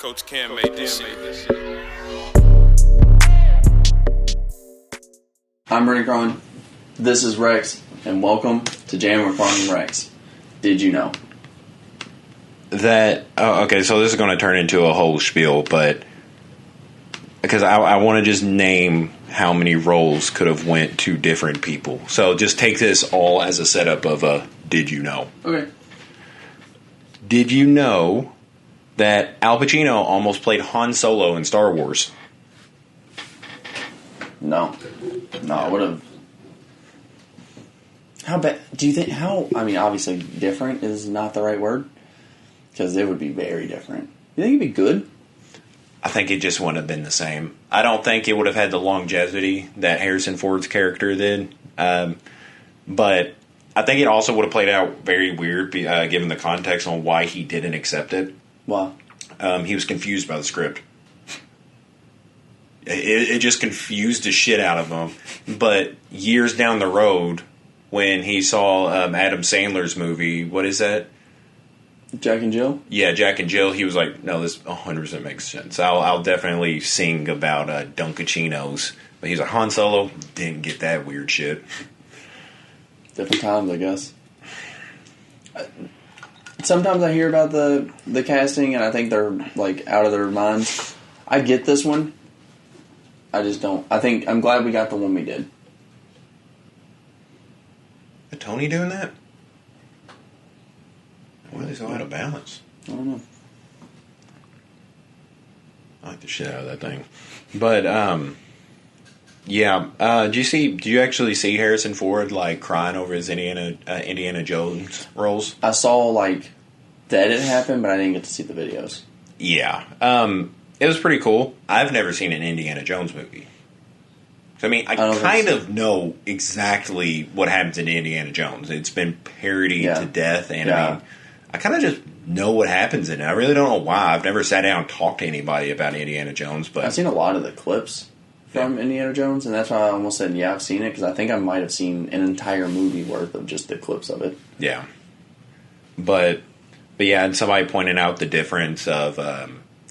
Coach Cam made this shit. I'm Brenden Kron. This is Rex, and welcome to Jammin with Kron Rex. Did you know? Okay, so this is going to turn into a whole spiel, but because I want to just name how many roles could have went to different people. So just take this all as a setup of a did you know? Okay. Did you know that Al Pacino almost played Han Solo in Star Wars? No, I would have. How bad do you think? Obviously, different is not the right word because it would be very different. You think it'd be good? I think it just wouldn't have been the same. I don't think it would have had the longevity that Harrison Ford's character did. But I think it also would have played out very weird, given the context on why he didn't accept it. Why? He was confused by the script. It just confused the shit out of him. But years down the road, when he saw Adam Sandler's movie, what is that? Jack and Jill? Yeah, Jack and Jill. He was like, no, this 100% makes sense. I'll definitely sing about Dunkachinos. But he's like, Han Solo didn't get that weird shit. Different times, I guess. Sometimes I hear about the casting, and I think they're like out of their minds. I get this one. I just don't. I'm glad we got the one we did. Is Tony doing that? Why are they so out of balance? I don't know. I like the shit out of that thing. But, yeah. Did you actually see Harrison Ford, like, crying over his Indiana Jones roles? I saw, that it happened, but I didn't get to see the videos. Yeah. It was pretty cool. I've never seen an Indiana Jones movie. So, I kind of know exactly what happens in Indiana Jones. It's been parodied to death, and I kind of just know what happens in it. I really don't know why. I've never sat down and talked to anybody about Indiana Jones, but I've seen a lot of the clips from Indiana Jones, and that's why I almost said, I've seen it, because I think I might have seen an entire movie worth of just the clips of it. Yeah. But yeah, and somebody pointed out the difference of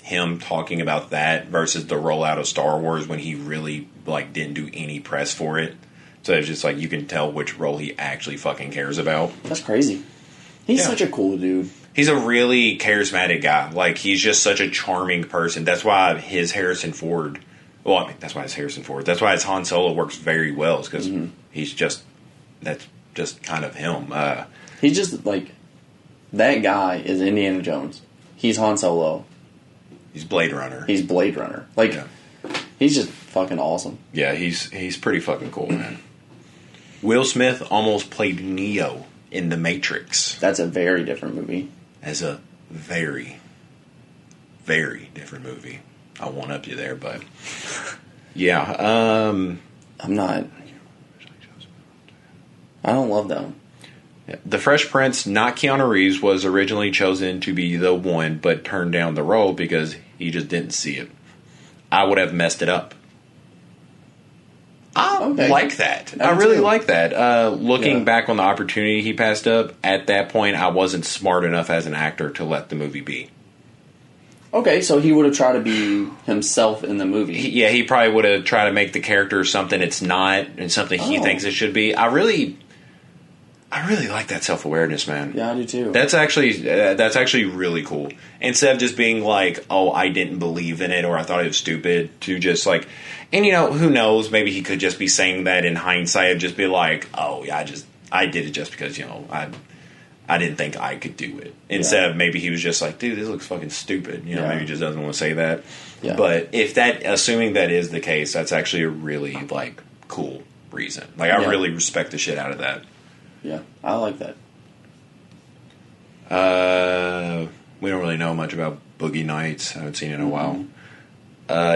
him talking about that versus the rollout of Star Wars when he really didn't do any press for it. So it's just you can tell which role he actually fucking cares about. That's crazy. He's such a cool dude. He's a really charismatic guy. He's just such a charming person. That's why his Harrison Ford... Well, that's why his Harrison Ford. That's why his Han Solo works very well. Is because he's just... That's just kind of him. He's just, that guy is Indiana Jones. He's Han Solo. He's Blade Runner. He's just fucking awesome. Yeah, he's pretty fucking cool, man. Will Smith almost played Neo in The Matrix. That's a very different movie. As a very, very different movie. I'll one-up you there, but... Yeah, I'm not... I don't love that one. Yeah. The Fresh Prince, not Keanu Reeves, was originally chosen to be the one, but turned down the role because he just didn't see it. I would have messed it up. I like that. I really like that. Looking back on the opportunity he passed up, at that point, I wasn't smart enough as an actor to let the movie be. Okay, so he would have tried to be himself in the movie. He probably would have tried to make the character something it's not and something he thinks it should be. I really like that self-awareness, man. Yeah, I do too. That's actually really cool. Instead of just being I didn't believe in it or I thought it was stupid, to just and who knows, maybe he could just be saying that in hindsight and just be I did it just because, I didn't think I could do it. Instead of maybe he was just dude, this looks fucking stupid. Maybe he just doesn't want to say that. Yeah. But assuming that is the case, that's actually a really, cool reason. I really respect the shit out of that. Yeah, I like that. We don't really know much about Boogie Nights. I haven't seen it in a while.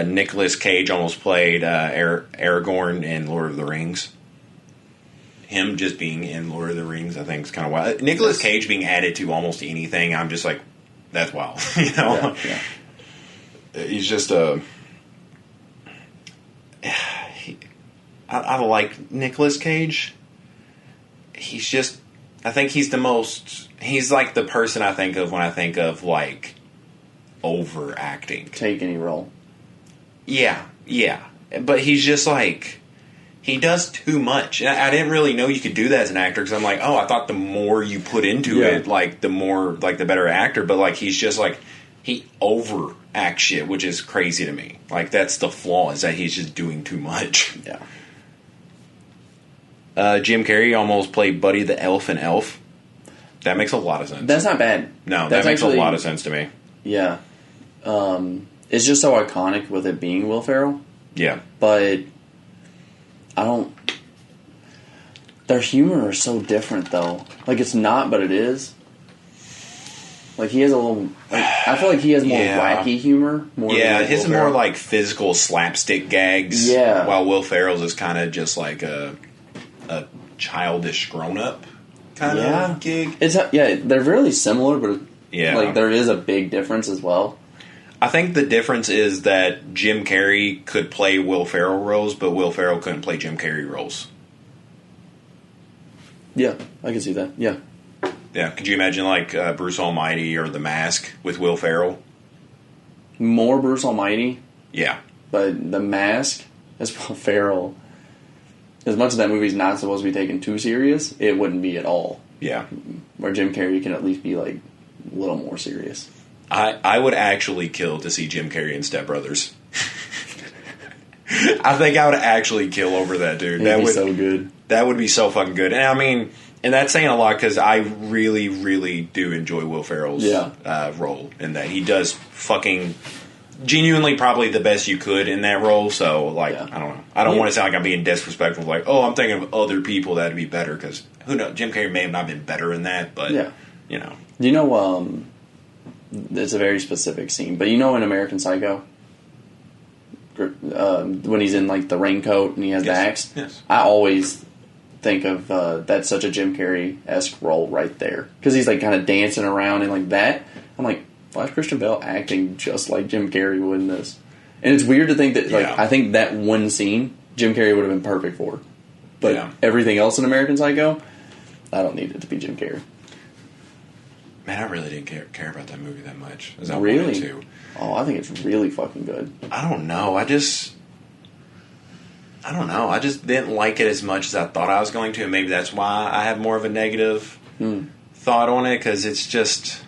Nicolas Cage almost played Aragorn in Lord of the Rings. Him just being in Lord of the Rings, I think, is kind of wild. Nicolas Cage being added to almost anything, I'm just that's wild. He's just a... I like Nicolas Cage. He's just... I think he's the most... He's the person I think of when I think of, overacting. Take any role. Yeah. But he's just like, he does too much. And I didn't really know you could do that as an actor because I'm like, I thought the more you put into it, like the more, like the better actor. But like he's just like, he overacts shit, which is crazy to me. Like that's the flaw, is that he's just doing too much. Yeah. Jim Carrey almost played Buddy the Elf in Elf. That makes a lot of sense. That's not bad. No, That's that makes actually a lot of sense to me. Yeah. It's just so iconic with it being Will Ferrell. Yeah. But I don't... Their humor is so different, though. Like, it's not, but it is. Like, he has a little... Like, I feel like he has more wacky humor. His is more like physical slapstick gags. Yeah. While Will Ferrell's is kind of just like a childish grown-up kind of gig. They're really similar, but like there is a big difference as well. I think the difference is that Jim Carrey could play Will Ferrell roles, but Will Ferrell couldn't play Jim Carrey roles. Yeah, I can see that. Yeah. Yeah, could you imagine like Bruce Almighty or The Mask with Will Ferrell? More Bruce Almighty. Yeah. But The Mask, as Will Ferrell, as much as that movie's not supposed to be taken too serious, it wouldn't be at all. Yeah. Where Jim Carrey can at least be like a little more serious. I would actually kill to see Jim Carrey in Step Brothers. I think I would actually kill over that, dude. That would be so good. That would be so fucking good. And I mean, and that's saying a lot because I really, really do enjoy Will Ferrell's role in that. He does fucking genuinely probably the best you could in that role. So, like, I don't know. I don't want to sound like I'm being disrespectful. Like, I'm thinking of other people that'd be better because who knows? Jim Carrey may have not been better in that, but you know. Do you know? It's a very specific scene, but you know in American Psycho, when he's in like the raincoat and he has the axe. Yes. I always think of that's such a Jim Carrey-esque role right there because he's like kind of dancing around and like that. I'm like, why is Christian Bale acting just like Jim Carrey would in this? And it's weird to think that like I think that one scene Jim Carrey would have been perfect for, but everything else in American Psycho, I don't need it to be Jim Carrey. Man, I really didn't care about that movie that much as I really? wanted to. Oh, I think it's really fucking good. I don't know. I don't know. I just didn't like it as much as I thought I was going to. And maybe that's why I have more of a negative thought on it. Because it's just...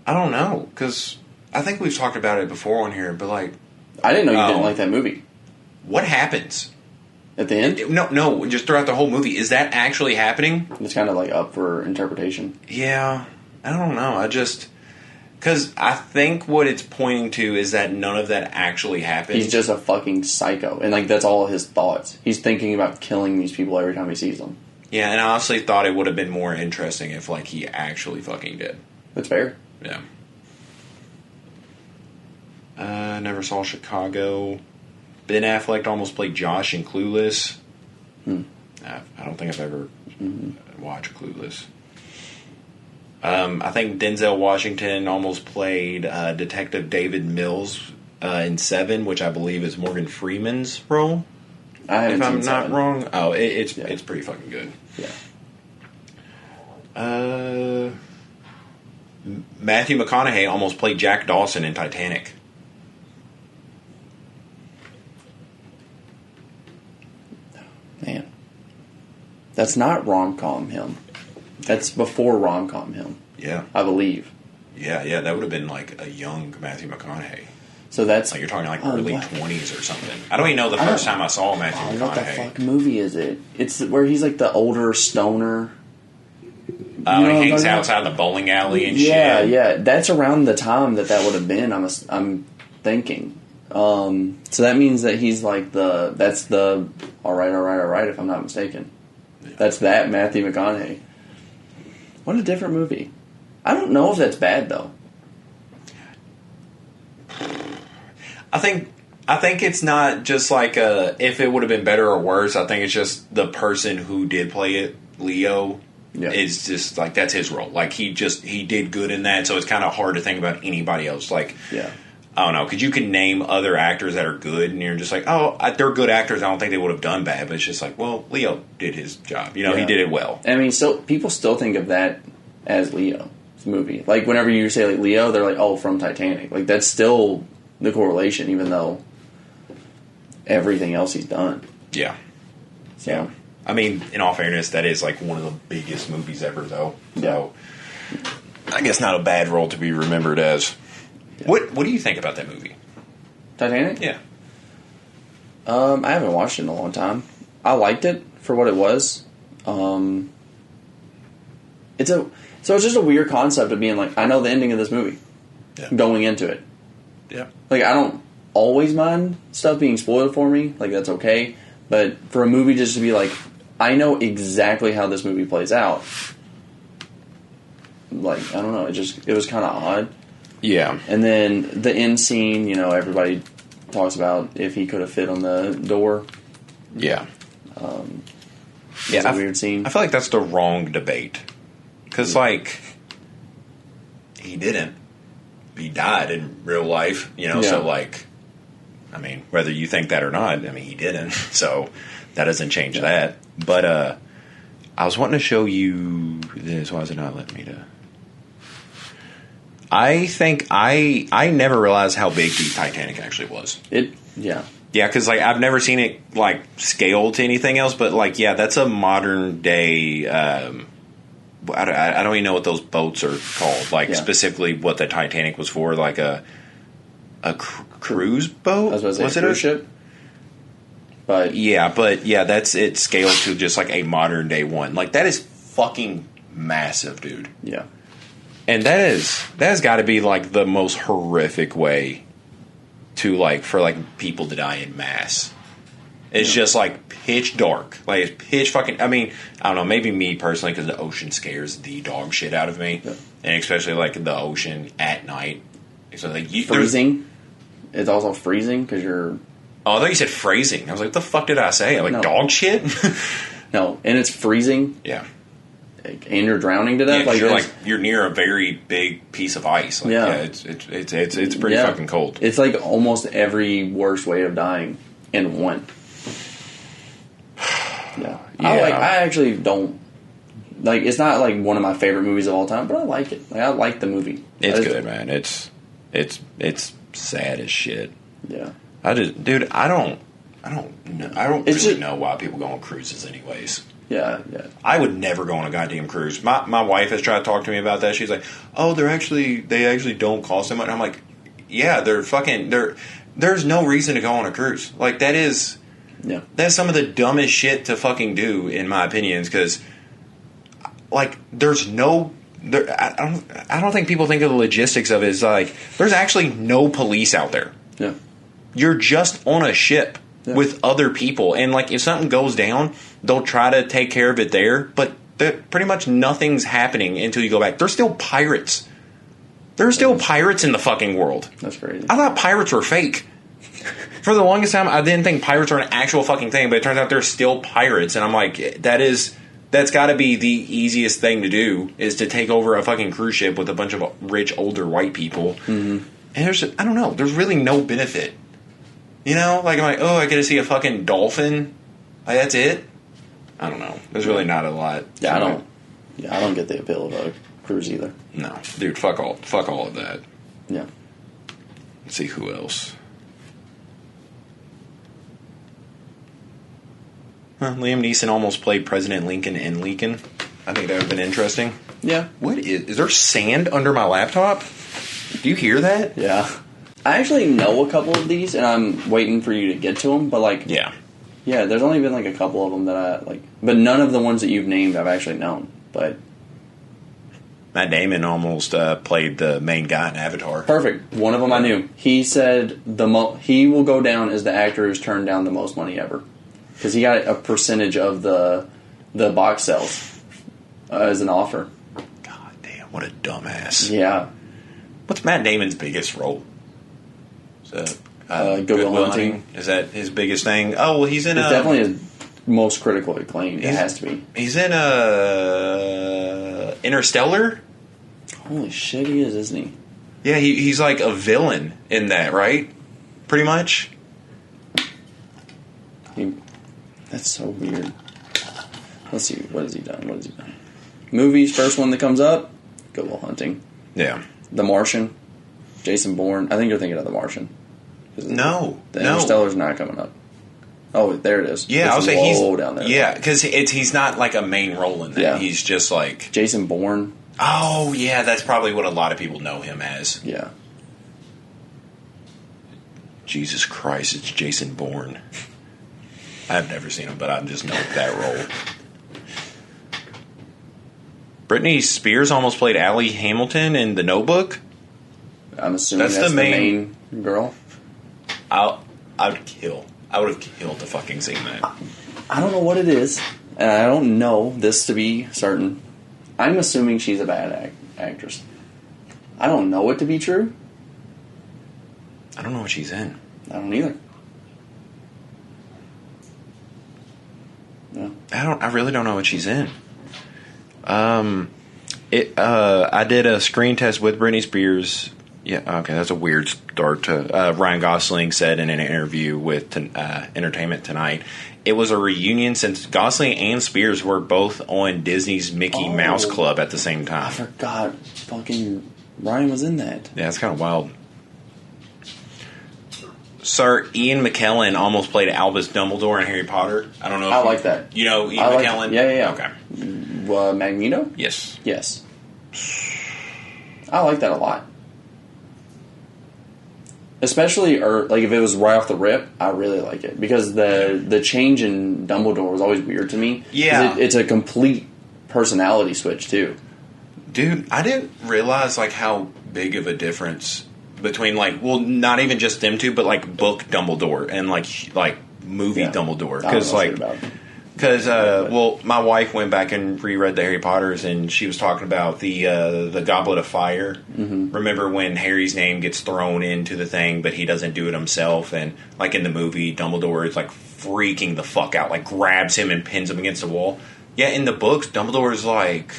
I don't know. Because I think we've talked about it before on here. But like... I didn't know you didn't like that movie. What happens? At the end? No. Just throughout the whole movie. Is that actually happening? It's kind of like up for interpretation. Yeah. I don't know. I just... Because I think what it's pointing to is that none of that actually happened. He's just a fucking psycho. And, like, that's all his thoughts. He's thinking about killing these people every time he sees them. Yeah, and I honestly thought it would have been more interesting if, like, he actually fucking did. That's fair. Yeah. Never saw Chicago. Ben Affleck almost played Josh in Clueless. I don't think I've ever watched Clueless. I think Denzel Washington almost played Detective David Mills in Seven, which I believe is Morgan Freeman's role. I haven't if I'm seen not Seven. wrong. Oh, it's pretty fucking good. Yeah. Matthew McConaughey almost played Jack Dawson in Titanic. Man. That's not rom-com him. That's before rom-com him. Yeah. I believe. Yeah, that would have been like a young Matthew McConaughey. So that's... Like you're talking like early 20s or something. I don't even know the first time I saw Matthew McConaughey. What the fuck movie is it? It's where he's like the older stoner... He hangs outside the bowling alley and shit. Yeah. That's around the time that would have been, I'm thinking. So that means that he's like that's the all right, if I'm not mistaken. Yeah. That's that Matthew McConaughey. What a different movie. I don't know if that's bad, though. I think it's not just like if it would have been better or worse. I think it's just the person who did play it, Leo... Yeah. Is just like that's his role. Like he did good in that, so it's kind of hard to think about anybody else. Like, I don't know, because you can name other actors that are good, and you're just like, they're good actors. I don't think they would have done bad, but it's just like, well, Leo did his job. He did it well. I mean, so people still think of that as Leo. movie. Like, whenever you say, like, Leo, they're like, oh, from Titanic. Like, that's still the correlation, even though everything else he's done. Yeah. So, Yeah. I mean, in all fairness, that is, like, one of the biggest movies ever, though. So, I guess not a bad role to be remembered as. Yeah. What do you think about that movie? Titanic? Yeah. I haven't watched it in a long time. I liked it for what it was. It's just a weird concept of being like, I know the ending of this movie. Yeah. Going into it. Yeah. Like, I don't always mind stuff being spoiled for me. Like, that's okay. But for a movie just to be like, I know exactly how this movie plays out. Like, I don't know. It was kind of odd. Yeah. And then the end scene, everybody talks about if he could have fit on the door. Yeah. It's a weird scene. I feel like that's the wrong debate. Because, like, he didn't. He died in real life, so, like, I mean, whether you think that or not, I mean, he didn't. So that doesn't change that. But I was wanting to show you this. Why is it not letting me to? I think I never realized how big the Titanic actually was. Yeah, because like I've never seen it like scaled to anything else, but like that's a modern day. I don't even know what those boats are called. Like specifically what the Titanic was for, like a cruise boat. I was about to say, cruise ship. But that's it scaled to just like a modern day one. Like that is fucking massive, dude. Yeah. And that has got to be like the most horrific way to like for like people to die in mass. It's just like pitch dark, like it's pitch fucking. I mean, I don't know. Maybe me personally, because the ocean scares the dog shit out of me, and especially like the ocean at night. So like freezing. It's also freezing because you're. Oh, I thought you said phrasing. I was like, what the fuck did I say? I'm like dog shit. No, and it's freezing. Yeah. And you're drowning to death. Yeah, you're near a very big piece of ice. Like, it's pretty fucking cold. It's like almost every worst way of dying in one. Yeah. I actually don't like. It's not like one of my favorite movies of all time, but I like it. Like, I like the movie. It's good, man. It's sad as shit. Yeah. I don't really know why people go on cruises anyways. Yeah. I would never go on a goddamn cruise. My wife has tried to talk to me about that. She's like, "Oh, they actually don't cost that much." I'm like, "Yeah, there's no reason to go on a cruise. Like that's some of the dumbest shit to fucking do, in my opinions. Because like I don't think people think of the logistics of it as like there's actually no police out there. Yeah, you're just on a ship." With other people, and like if something goes down, they'll try to take care of it there, but pretty much nothing's happening until you go back. There's still pirates. There's still pirates in the fucking world. That's crazy. I thought pirates were fake. For the longest time, I didn't think pirates were an actual fucking thing, but it turns out there's still pirates, and I'm like, that's got to be the easiest thing to do, is to take over a fucking cruise ship with a bunch of rich older white people. Mm-hmm. And I don't know, there's really no benefit. Like I'm like, oh, I get to see a fucking dolphin. Like that's it. I don't know. There's really not a lot. Yeah, I don't get the appeal of a cruise either. No, dude, fuck all of that. Yeah. Let's see who else. Liam Neeson almost played President Lincoln in Lincoln. I think that would have been interesting. Yeah. What is there sand under my laptop? Do you hear that? Yeah. I actually know a couple of these, and I'm waiting for you to get to them. But yeah, there's only been like a couple of them that I like, but none of the ones that you've named I've actually known. But Matt Damon almost played the main guy in Avatar. Perfect. One of them I knew. He said he will go down as the actor who's turned down the most money ever, because he got a percentage of the box sales as an offer. God damn, what a dumbass. Yeah. What's Matt Damon's biggest role? Good Will Hunting. Is that his biggest thing? Oh, well, he's in. It's definitely his most critical acclaim. It has to be. He's in Interstellar. Holy shit, he is, isn't he? Yeah, he's like a villain in that, right? Pretty much. That's so weird. Let's see, what has he done? Movies, first one that comes up, Good Will Hunting. Yeah. The Martian, Jason Bourne. I think you're thinking of The Martian. No. The Interstellar's not coming up. Oh, there it is. Yeah, I would say he's down there. Yeah, because he's not like a main role in that. Yeah. He's just like Jason Bourne. Oh yeah, that's probably what a lot of people know him as. Yeah. Jesus Christ, it's Jason Bourne. I've never seen him, but I just know that role. Britney Spears almost played Allie Hamilton in The Notebook. I'm assuming that's the main girl. I would have killed to fucking seen that. I don't know what it is, and I don't know this to be certain. I'm assuming she's a bad actress. I don't know it to be true. I don't know what she's in. I don't either. No. I really don't know what she's in. I did a screen test with Britney Spears. Yeah, okay, that's a weird start to. Ryan Gosling said in an interview with Entertainment Tonight, it was a reunion since Gosling and Spears were both on Disney's Mickey Mouse Club at the same time. I forgot fucking Ryan was in that. Yeah, it's kind of wild. Sir Ian McKellen almost played Albus Dumbledore in Harry Potter. I don't know if I like that. You know Ian McKellen? Yeah. Okay. Magneto? Yes. I like that a lot. Especially, like if it was right off the rip, I really like it because the change in Dumbledore was always weird to me. Yeah, it's a complete personality switch too. Dude, I didn't realize like how big of a difference between not even just them two, but like book Dumbledore and like movie Dumbledore because my wife went back and reread the Harry Potters and she was talking about the Goblet of Fire. Mm-hmm. Remember when Harry's name gets thrown into the thing, but he doesn't do it himself, and like in the movie, Dumbledore is like freaking the fuck out, like grabs him and pins him against the wall. Yeah, in the books, Dumbledore's like,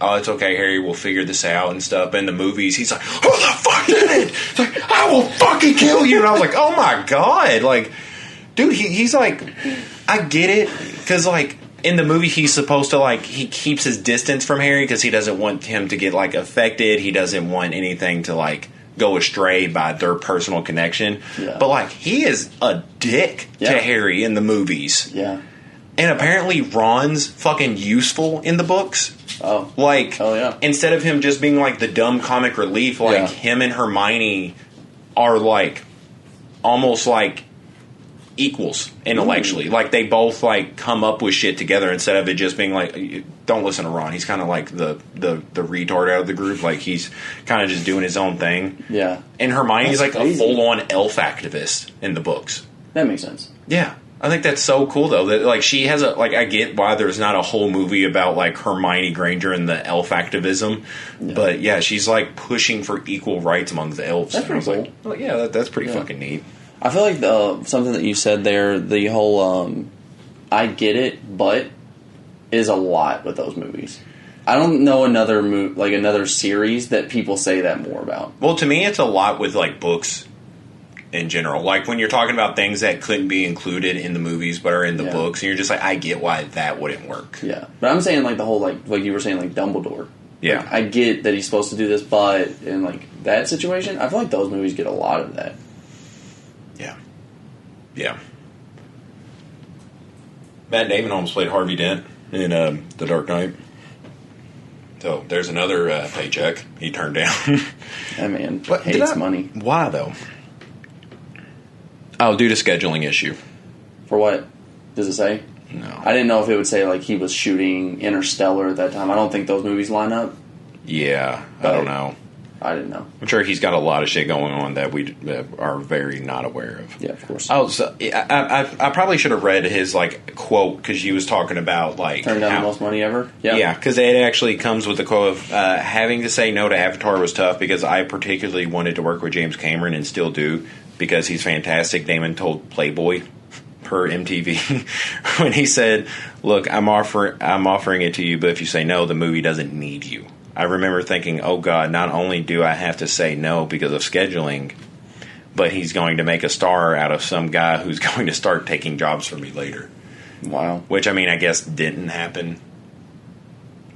oh, it's okay, Harry, we'll figure this out and stuff. In the movies, he's like, who the fuck did it? It's like, I will fucking kill you. And I was like, oh my god, like, dude, he's like, I get it, because like in the movie, he's supposed to like he keeps his distance from Harry because he doesn't want him to get like affected. He doesn't want anything to like go astray by their personal connection. Yeah. But like he is a dick to Harry in the movies. Yeah. And apparently Ron's fucking useful in the books. Oh. Instead of him just being like the dumb comic relief, him and Hermione are like almost like equals intellectually. Like they both like come up with shit together instead of it just being like, don't listen to Ron. He's kind of like the retard out of the group. Like he's kind of just doing his own thing. Yeah. And Hermione's like a full-on elf activist in the books. That makes sense. Yeah. I think that's so cool though that like she has I get why there's not a whole movie about like Hermione Granger and the elf activism, but yeah, she's like pushing for equal rights among the elves. That's pretty cool. Like, well, yeah, that's pretty fucking neat. I feel like something that you said there, the whole I get it, but is a lot with those movies. I don't know another series that people say that more about. Well, to me, it's a lot with like books. In general, like when you're talking about things that couldn't be included in the movies but are in the books, and you're just like, I get why that wouldn't work. Yeah, but I'm saying like the whole like you were saying like Dumbledore. Yeah, like, I get that he's supposed to do this, but in like that situation, I feel like those movies get a lot of that. Yeah. Matt Damon almost played Harvey Dent in The Dark Knight. So there's another paycheck he turned down. That man hates money. Why though? Oh, due to scheduling issue. For what? Does it say? No. I didn't know if it would say like he was shooting Interstellar at that time. I don't think those movies line up. Yeah, I don't know. I didn't know. I'm sure he's got a lot of shit going on that we are very not aware of. Yeah, of course. Oh, so I probably should have read his like quote because he was talking about like turned down the most money ever. Yeah, because it actually comes with the quote of having to say no to Avatar was tough because I particularly wanted to work with James Cameron and still do because he's fantastic. Damon told Playboy per MTV when he said, "Look, I'm offering it to you, but if you say no, the movie doesn't need you." I remember thinking, oh God, not only do I have to say no because of scheduling, but he's going to make a star out of some guy who's going to start taking jobs from me later. Wow. Which, I mean, I guess didn't happen.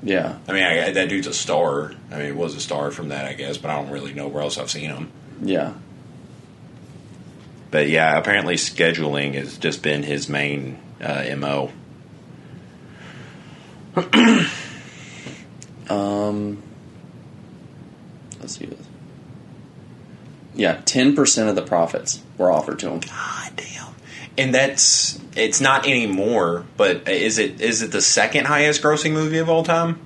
Yeah. I mean, that dude's a star. I mean, he was a star from that, I guess, but I don't really know where else I've seen him. Yeah. But yeah, apparently scheduling has just been his main MO. Let's see this. Yeah, 10% of the profits were offered to him. God damn. And it's not anymore, but is it the second highest grossing movie of all time?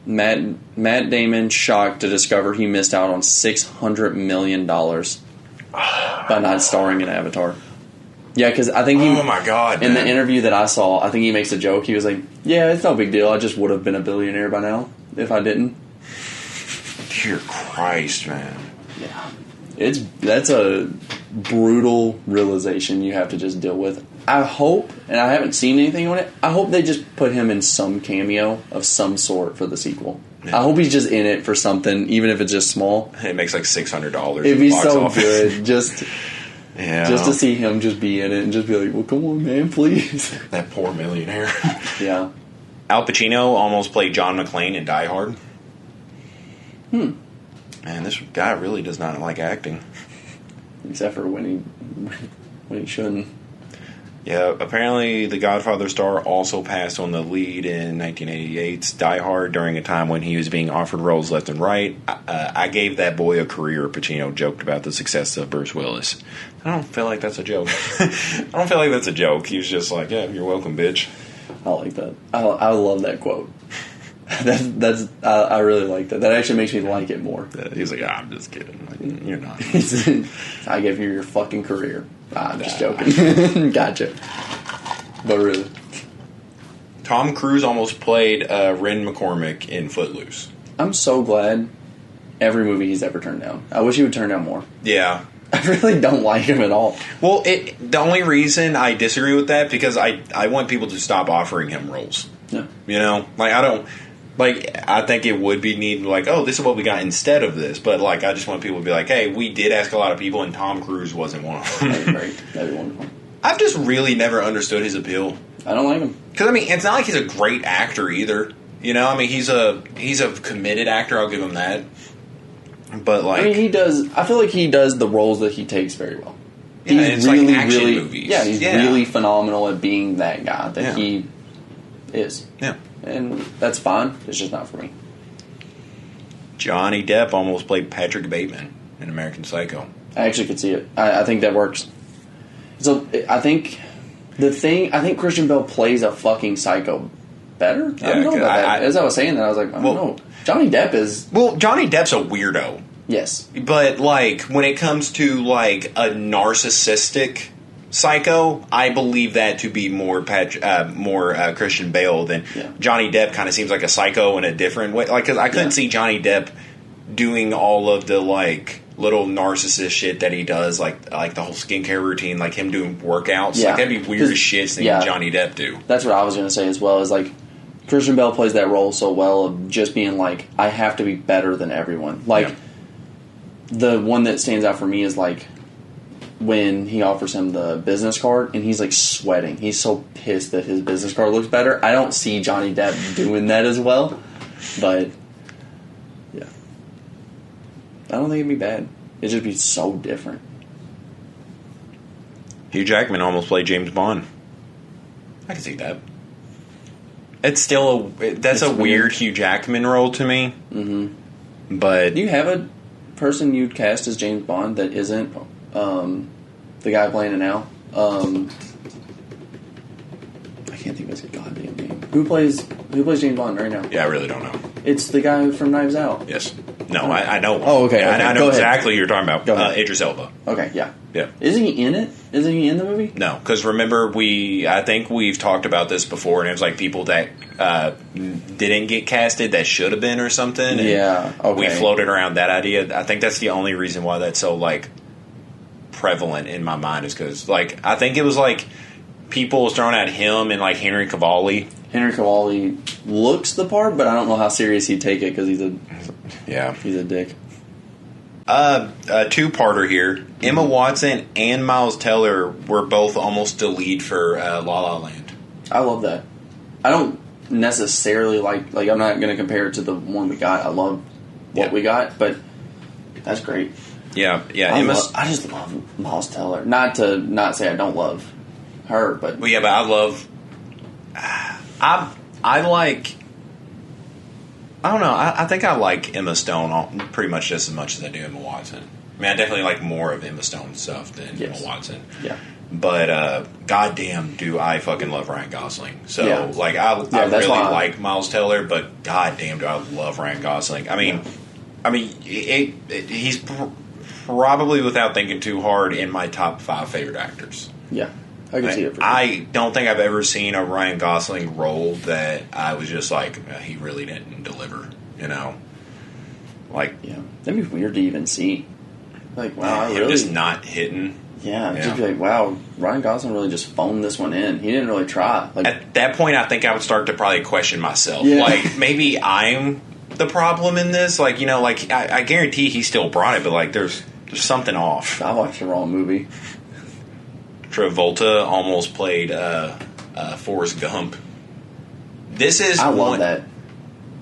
Matt Damon shocked to discover he missed out on $600 million by not starring in Avatar. Yeah, because I think he... Oh my God, in man. the interview that I saw, I think he makes a joke. He was like, yeah, it's no big deal. I just would have been a billionaire by now if I didn't. Dear Christ, man. Yeah. That's a brutal realization you have to just deal with. I hope, and I haven't seen anything on it, I hope they just put him in some cameo of some sort for the sequel. Yeah. I hope he's just in it for something, even if it's just small. It makes like $600. It'd be so office. good just to see him just be in it and just be like, well, come on, man, please. That poor millionaire. Yeah. Al Pacino almost played John McClane in Die Hard. Man, this guy really does not like acting. Except for when he shouldn't. Yeah, apparently the Godfather star also passed on the lead in 1988's Die Hard during a time when he was being offered roles left and right. I gave that boy a career, Pacino joked about the success of Bruce Willis. I don't feel like that's a joke. I don't feel like that's a joke. He was just like, yeah, you're welcome, bitch. I like that. I love that quote. I really like that. That actually makes me like it more. He's like, I'm just kidding. Like, you're not. I gave you your fucking career. I'm just joking. Gotcha. But really. Tom Cruise almost played Ren McCormick in Footloose. I'm so glad every movie he's ever turned down. I wish he would turn down more. Yeah. I really don't like him at all. Well, the only reason I disagree with that, because I want people to stop offering him roles. Yeah. You know? Like, I don't... Like, I think it would be neat, like, oh, this is what we got instead of this. But, like, I just want people to be like, hey, we did ask a lot of people, and Tom Cruise wasn't one of them. That'd be great. That'd be wonderful. I've just really never understood his appeal. I don't like him. Because, I mean, it's not like he's a great actor either. You know? I mean, he's a committed actor, I'll give him that. But, like... I mean, I feel like he does the roles that he takes very well. Yeah, he's it's really, like action really, movies. Yeah, he's really phenomenal at being that guy that he is. Yeah. And that's fine. It's just not for me. Johnny Depp almost played Patrick Bateman in American Psycho. I actually could see it. I think that works. So I think Christian Bale plays a fucking psycho better. I don't know about that. As I was saying that, I was like, I don't know. Johnny Depp is... Well, Johnny Depp's a weirdo. Yes. But, like, when it comes to, like, a narcissistic psycho, I believe that to be more Christian Bale than Johnny Depp. Kind of seems like a psycho in a different way. Like, because I couldn't see Johnny Depp doing all of the, like, little narcissist shit that he does, like the whole skincare routine, like him doing workouts. Yeah. Like, that'd be weird as shit seeing Johnny Depp do. That's what I was going to say as well, is, like, Christian Bale plays that role so well of just being like, I have to be better than everyone. Like, the one that stands out for me is, like, when he offers him the business card and he's like sweating. He's so pissed that his business card looks better. I don't see Johnny Depp doing that as well, but yeah, I don't think it'd be bad. It'd just be so different. Hugh Jackman almost played James Bond. I can see that. It's still that's a weird Hugh Jackman role to me. Mm-hmm. But do you have a person you'd cast as James Bond that isn't the guy playing it now? I can't think of his goddamn name. Who plays James Bond right now? Yeah, I really don't know. It's the guy from Knives Out. Yes. No, I know. Oh, okay. I know exactly who you're talking about. Go ahead. Idris Elba. Okay, yeah. Yeah. Isn't he in it? Isn't he in the movie? No, because remember, I think we've talked about this before, and it was like people that didn't get casted that should have been or something. And yeah, okay. We floated around that idea. I think that's the only reason why that's so, like, prevalent in my mind is because, like, I think it was, like, people was throwing at him and, like, Henry Cavill. Henry Cavill looks the part, but I don't know how serious he'd take it because he's a dick. A two-parter here. Emma Watson and Miles Teller were both almost the lead for La La Land. I love that. I don't necessarily like I'm not going to compare it to the one we got. I love what we got, but that's great. Yeah. I just love Miles Teller. Not say I don't love her, but well, yeah, but I love. I like. I don't know. I think I like Emma Stone pretty much just as much as I do Emma Watson. I mean, I definitely like more of Emma Stone stuff than Emma Watson. Yeah. But goddamn, do I fucking love Ryan Gosling? So like, I really like Miles Teller, but goddamn, do I love Ryan Gosling? I mean, he's probably, without thinking too hard, in my top 5 favorite actors. Yeah. I can see it. I don't think I've ever seen a Ryan Gosling role that I was just like, he really didn't deliver, you know? Like, yeah, that'd be weird to even see. Like, wow, him really just not hitting. Yeah, just be like, wow, Ryan Gosling really just phoned this one in. He didn't really try. Like, at that point, I think I would start to probably question myself. Yeah. Like, maybe I'm the problem in this. Like, you know, like I guarantee he still brought it, but like, there's something off. I watched the wrong movie. Travolta almost played Forrest Gump. I love that.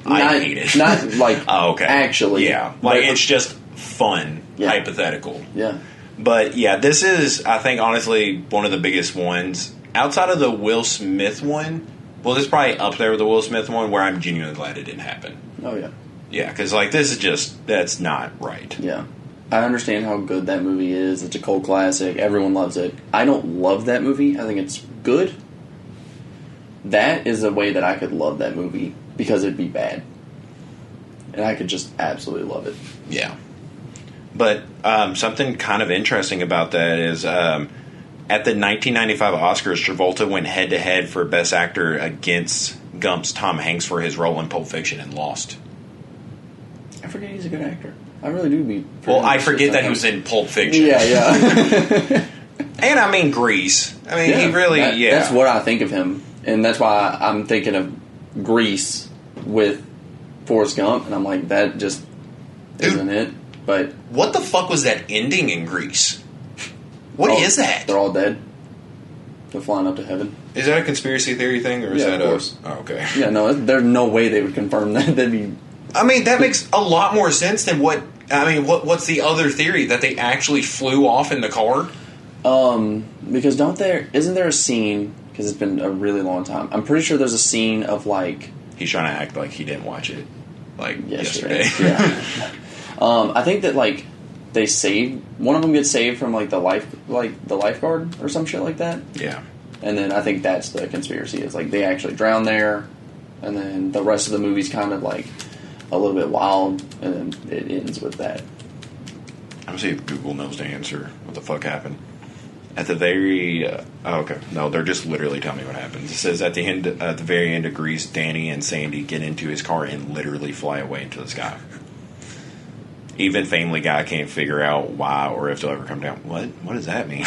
I hate it. Not like actually. Yeah, like it's just fun, hypothetical. Yeah. But yeah, this is, I think, honestly, one of the biggest ones outside of the Will Smith one. Well, this is probably up there with the Will Smith one, where I'm genuinely glad it didn't happen. Oh yeah. Yeah, because like this is that's not right. Yeah. I understand how good that movie is. It's a cult classic. Everyone loves it. I don't love that movie. I think it's good. That is a way that I could love that movie because it'd be bad. And I could just absolutely love it. Yeah. But something kind of interesting about that is at the 1995 Oscars, Travolta went head-to-head for Best Actor against Gump's Tom Hanks for his role in Pulp Fiction and lost. I forget he's a good actor. I really do. Well, I forget that he was in Pulp Fiction. Yeah. And I mean Grease. I mean, he really, That's what I think of him. And that's why I'm thinking of Grease with Forrest Gump. And I'm like, that just isn't it. But what the fuck was that ending in Grease? What is that? They're all dead. They're flying up to heaven. Is that a conspiracy theory thing? Or is that of course. Oh, okay. Yeah, no, there's no way they would confirm that. That'd be... I mean, that makes a lot more sense than what... I mean, what's the other theory? That they actually flew off in the car? Because isn't there a scene, because it's been a really long time, I'm pretty sure there's a scene of like... He's trying to act like he didn't watch it, like, yesterday. Yeah. I think that, like, they saved... One of them gets saved from, like, the lifeguard or some shit like that. Yeah. And then I think that's the conspiracy. It's like, they actually drown there, and then the rest of the movie's kind of, like... a little bit wild, and then it ends with that. I'm gonna see if Google knows the answer. What the fuck happened? At the very... okay. No, they're just literally telling me what happens. It says at the very end of Grease, Danny and Sandy get into his car and literally fly away into the sky. Even Family Guy can't figure out why or if they'll ever come down. What does that mean?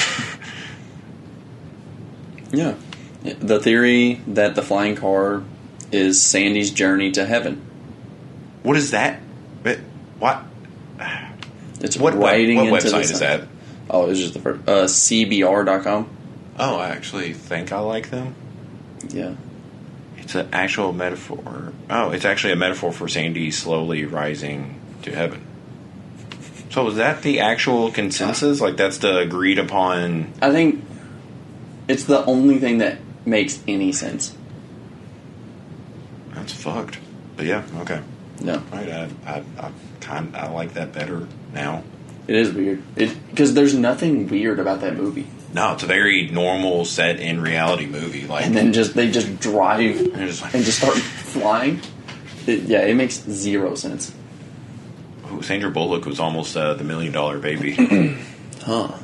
Yeah. The theory that the flying car is Sandy's journey to heaven. What is that? What? It's what writing what into website is that? Oh, it's just the first. CBR.com. Oh, I actually think I like them. Yeah. It's an actual metaphor. Oh, it's actually a metaphor for Sandy slowly rising to heaven. So is that the actual consensus? Like, that's the agreed upon... I think it's the only thing that makes any sense. That's fucked. But yeah, okay. No. Right, I like that better now. It is weird. Because there's nothing weird about that movie. No, it's a very normal set in reality movie. Like, and then they just drive and just start flying. It makes zero sense. Sandra Bullock was almost the $1 Million Baby. Huh.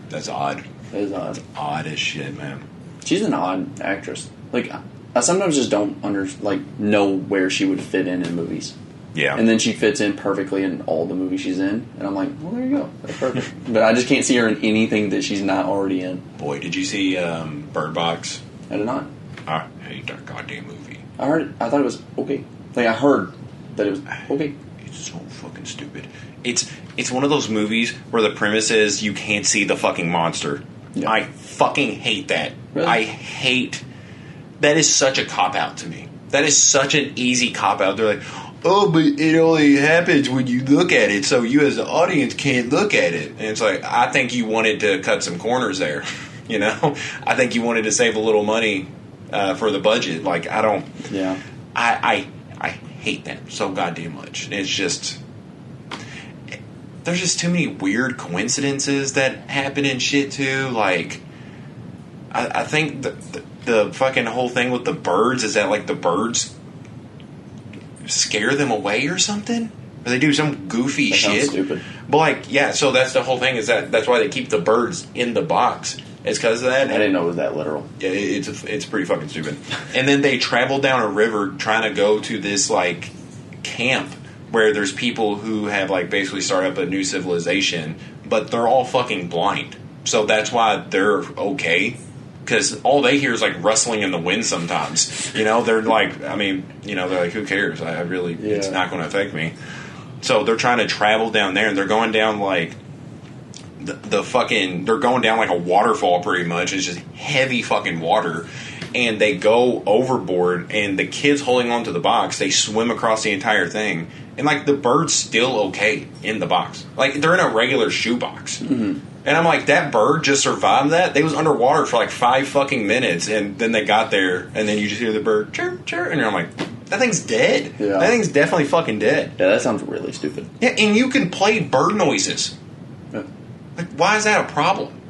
That's odd. That is odd. Odd as shit, man. She's an odd actress. Like, I sometimes just don't know where she would fit in movies. Yeah. And then she fits in perfectly in all the movies she's in. And I'm like, well, there you go. That's perfect. But I just can't see her in anything that she's not already in. Boy, did you see Bird Box? I did not. I hate that goddamn movie. I thought it was okay. Like, I heard that it was okay. It's so fucking stupid. It's one of those movies where the premise is you can't see the fucking monster. Yeah. I fucking hate that. Really? I hate... That is such a cop-out to me. That is such an easy cop out. They're like, oh, but it only happens when you look at it, so you as the audience can't look at it. And it's like, I think you wanted to cut some corners there. You know, I think you wanted to save a little money for the budget. Like, I don't. Yeah. I hate that so goddamn much. It's just. There's just too many weird coincidences that happen and shit too. Like, I think the fucking whole thing with the birds is that like the birds scare them away or something, or they do some goofy that shit. Sounds stupid. But like, yeah, so that's the whole thing. Is that's why they keep the birds in the box. It's because of that. I didn't know it was that literal. Yeah, it's pretty fucking stupid. And then they travel down a river trying to go to this like camp where there's people who have like basically started up a new civilization, but they're all fucking blind. So that's why they're okay. Because all they hear is like rustling in the wind sometimes. You know, they're like, I mean, you know, they're like, who cares? It's not going to affect me. So they're trying to travel down there, and they're going down like they're going down like a waterfall pretty much. It's just heavy fucking water. And they go overboard, and the kid's holding onto the box. They swim across the entire thing. And like the bird's still okay in the box. Like they're in a regular shoebox. Mm-hmm. And I'm like, that bird just survived that? They was underwater for like 5 fucking minutes, and then they got there, and then you just hear the bird chirp, chirp, and I'm like, that thing's dead. Yeah. That thing's definitely fucking dead. Yeah, that sounds really stupid. Yeah, and you can play bird noises. Yeah. Like, why is that a problem?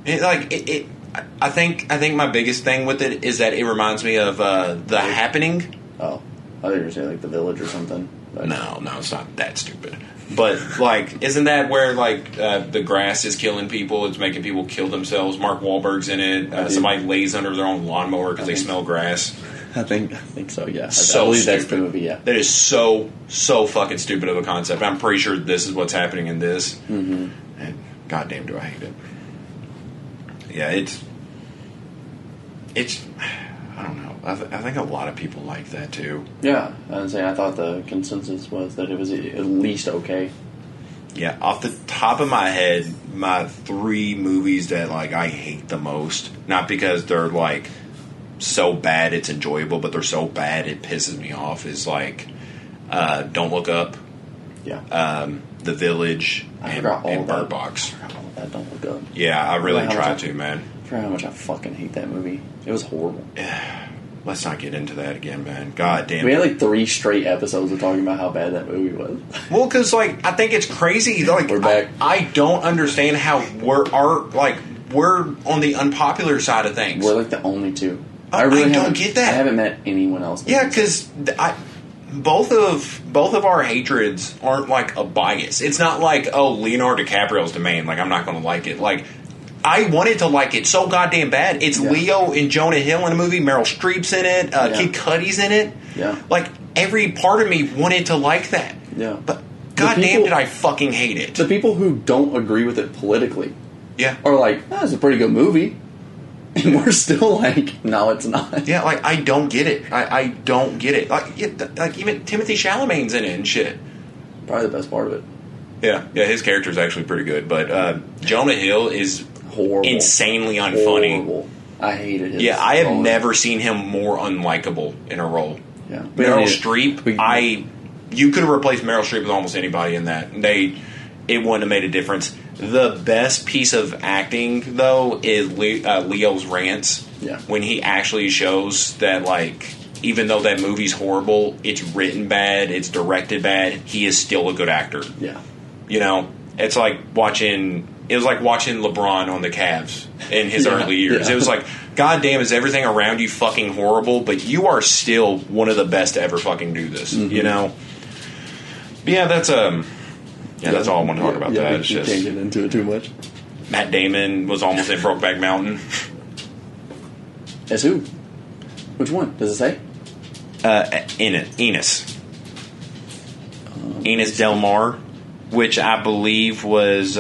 I think my biggest thing with it is that it reminds me of The Happening. Oh, I thought you were going to say like The Village or something. But. No, it's not that stupid. But, like, isn't that where, like, the grass is killing people? It's making people kill themselves. Mark Wahlberg's in it. Somebody lays under their own lawnmower because they smell grass. I think so, yeah. So I believe stupid. That's the movie, yeah. That is so fucking stupid of a concept. I'm pretty sure this is what's happening in this. Mm-hmm. And goddamn do I hate it. Yeah, it's I don't know. I think a lot of people like that too. Yeah, I thought the consensus was that it was at least okay. Yeah, off the top of my head, my 3 movies that like I hate the most, not because they're like so bad it's enjoyable, but they're so bad it pisses me off, is like Don't Look Up, The Village, and Bird Box. I forgot all that. Don't Look Up. Yeah, I really tried to, man. I forgot how much I fucking hate that movie. It was horrible. Let's not get into that again, man. God damn it. We had like 3 straight episodes of talking about how bad that movie was. Well, because like I think it's crazy. Like we're back. I don't understand how we're on the unpopular side of things. We're like the only 2. I don't get that. I haven't met anyone else. Yeah, because both of our hatreds aren't like a bias. It's not like, oh, Leonardo DiCaprio's the main. Like I'm not going to like it. Like. I wanted to like it so goddamn bad. It's Leo and Jonah Hill in a movie. Meryl Streep's in it. Kid Cudi's in it. Yeah. Like, every part of me wanted to like that. Yeah. But goddamn did I fucking hate it. The people who don't agree with it politically are like, that's a pretty good movie. And we're still like, no, it's not. Yeah, like, I don't get it. I don't get it. Like even Timothy Chalamet's in it and shit. Probably the best part of it. Yeah, his character's actually pretty good. But Jonah Hill is... horrible. Insanely unfunny. Horrible. I hated him. Yeah, I have never seen him more unlikable in a role. Yeah. Meryl Streep, you could have replaced Meryl Streep with almost anybody in that. It wouldn't have made a difference. The best piece of acting, though, is Leo's rants. Yeah. When he actually shows that, like, even though that movie's horrible, it's written bad, it's directed bad, he is still a good actor. Yeah. You know, it's like watching... It was like watching LeBron on the Cavs in his early years. Yeah. It was like, God damn, is everything around you fucking horrible, but you are still one of the best to ever fucking do this, you know? But yeah, that's that's all I want to talk about that. You can't get into it too much. Matt Damon was almost in Brokeback Mountain. As who? Which one? Does it say? Enos. Enos Del Mar. Which I believe was...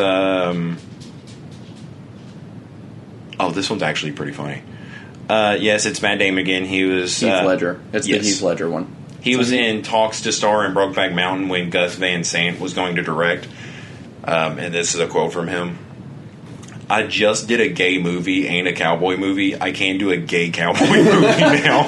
this one's actually pretty funny. Yes, it's Matt Damon again. He was... Heath Ledger. It's the Heath Ledger one. He was in talks to star in Brokeback Mountain when Gus Van Sant was going to direct. And this is a quote from him. I just did a gay movie and a cowboy movie. I can do a gay cowboy movie now.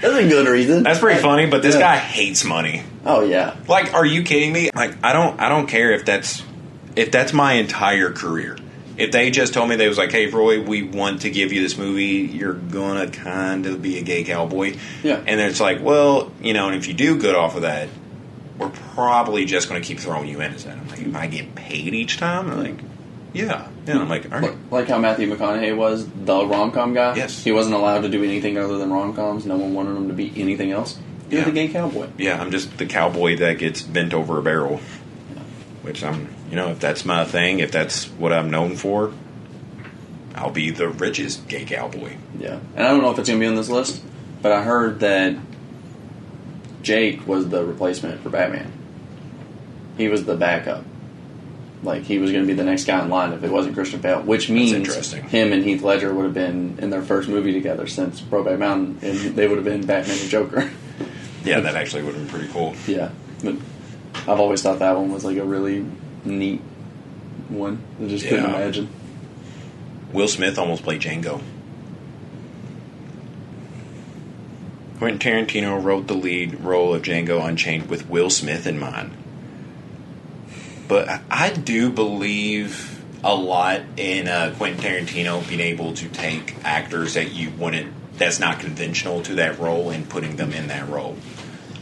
That's a good reason. That's pretty funny, but this Yeah. guy hates money. Oh yeah. Like, are you kidding me? Like, I don't care if that's my entire career. If they just told me they was like, hey Roy, we want to give you this movie, you're gonna kind of be a gay cowboy. Yeah. And then it's like, well, and if you do good off of that, we're probably just gonna keep throwing you in as that. I'm like, am I getting paid each time? I'm like, yeah. I'm like, all right. Like how Matthew McConaughey was the rom-com guy. Yes. He wasn't allowed to do anything other than rom-coms. No one wanted him to be anything else. He was the gay cowboy. Yeah, I'm just the cowboy that gets bent over a barrel. Yeah. Which I'm, if that's my thing, if that's what I'm known for, I'll be the richest gay cowboy. Yeah. And I don't know if it's going to be on this list, but I heard that Jake was the replacement for Batman. He was the backup. Like, he was going to be the next guy in line if it wasn't Christian Bale, which means interesting. him and Heath Ledger would have been in their first movie together since Brokeback Mountain, and they would have been Batman and Joker. Yeah, that actually would have been pretty cool. Yeah. But I've always thought that one was like a really neat one. I just couldn't imagine. Will Smith almost played Django. Quentin Tarantino wrote the lead role of Django Unchained with Will Smith in mind. But I do believe a lot in Quentin Tarantino being able to take actors that that's not conventional to that role and putting them in that role.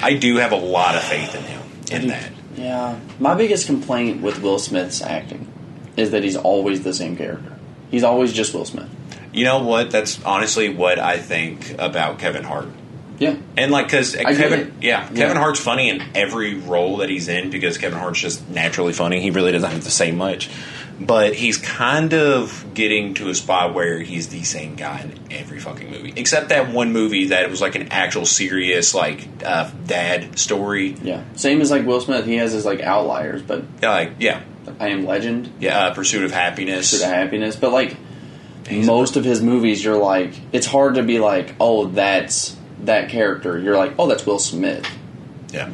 I do have a lot of faith in him in that. Yeah. My biggest complaint with Will Smith's acting is that he's always the same character. He's always just Will Smith. You know what? That's honestly what I think about Kevin Hart. Yeah. And because Kevin Yeah. Hart's funny in every role that he's in because Kevin Hart's just naturally funny. He really doesn't have to say much. But he's kind of getting to a spot where he's the same guy in every fucking movie. Except that one movie that was like an actual serious dad story. Yeah. Same as like Will Smith. He has his like outliers, but I Am Legend. Yeah, Pursuit of Happiness. Pursuit of Happiness. But like most of his movies, you're like, it's hard to be like, oh, that's that character. You're like, oh, that's Will Smith. Yeah.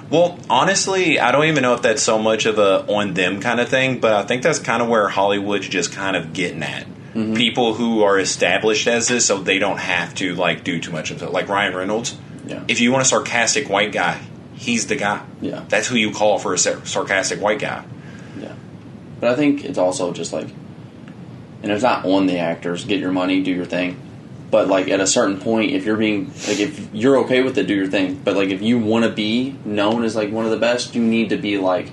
Well, honestly, I don't even know if that's so much of a on them kind of thing, but I think that's kind of where Hollywood's just kind of getting at. Mm-hmm. People who are established as this, so they don't have to do too much of it. Like Ryan Reynolds. Yeah. If you want a sarcastic white guy, he's the guy. Yeah. That's who you call for a sarcastic white guy. Yeah. But I think it's also just like, and it's not on the actors. Get your money, do your thing. But like at a certain point, if you're if you're okay with it, do your thing. But like if you want to be known as like one of the best, you need to be like,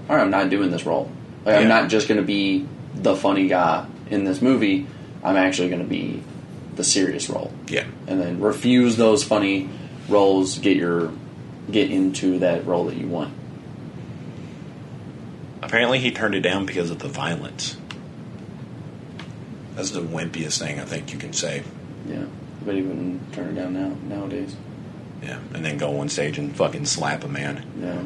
all right, I'm not doing this role. Like I'm not just going to be the funny guy in this movie. I'm actually going to be the serious role. Yeah. And then refuse those funny roles. Get into that role that you want. Apparently, he turned it down because of the violence. That's the wimpiest thing I think you can say. Yeah, but he wouldn't turn it down nowadays. Yeah, and then go on stage and fucking slap a man. Yeah.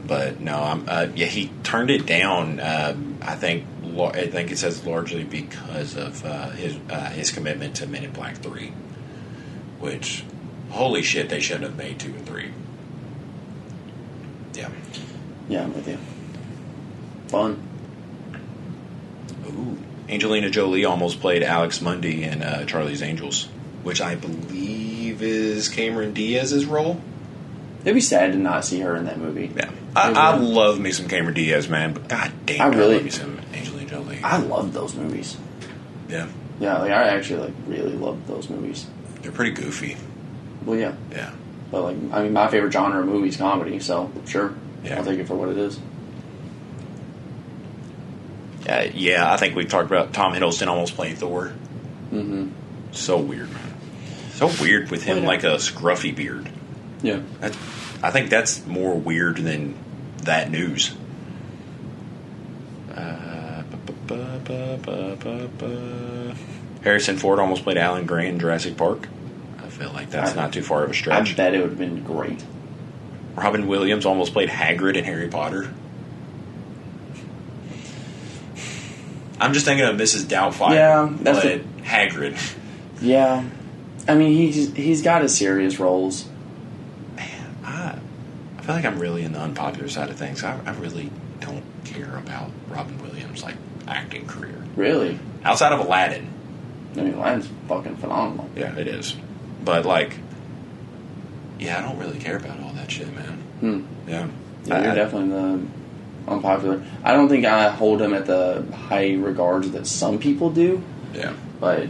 But no, he turned it down. I think it says largely because of his commitment to Men in Black 3, which, holy shit, they should have made 2 and 3. Yeah. Yeah, I'm with you. Fun. Ooh. Angelina Jolie almost played Alex Mundy in Charlie's Angels, which I believe is Cameron Diaz's role. It'd be sad to not see her in that movie. Yeah, I love me some Cameron Diaz, man, but god damn, I love me some Angelina Jolie. I love those movies. Yeah, yeah, like I actually really love those movies. They're pretty goofy. Well, yeah, yeah, but like I mean, my favorite genre of movie is comedy, so sure, I'll take it for what it is. Yeah, I think we talked about Tom Hiddleston almost playing Thor. Mm-hmm. So weird, man. So weird with him, like a scruffy beard. Yeah. I think that's more weird than that news. Harrison Ford almost played Alan Grant in Jurassic Park. I feel like that's not too far of a stretch. I bet it would have been great. Robin Williams almost played Hagrid in Harry Potter. I'm just thinking of Mrs. Doubtfire. Yeah, that's Hagrid. Yeah, I mean he's got his serious roles. Man, I feel like I'm really in the unpopular side of things. I really don't care about Robin Williams' acting career. Really? Outside of Aladdin. I mean, Aladdin's fucking phenomenal. Yeah, it is. But Yeah, I don't really care about all that shit, man. Yeah. Yeah, you're definitely the unpopular. I don't think I hold him at the high regards that some people do. Yeah. But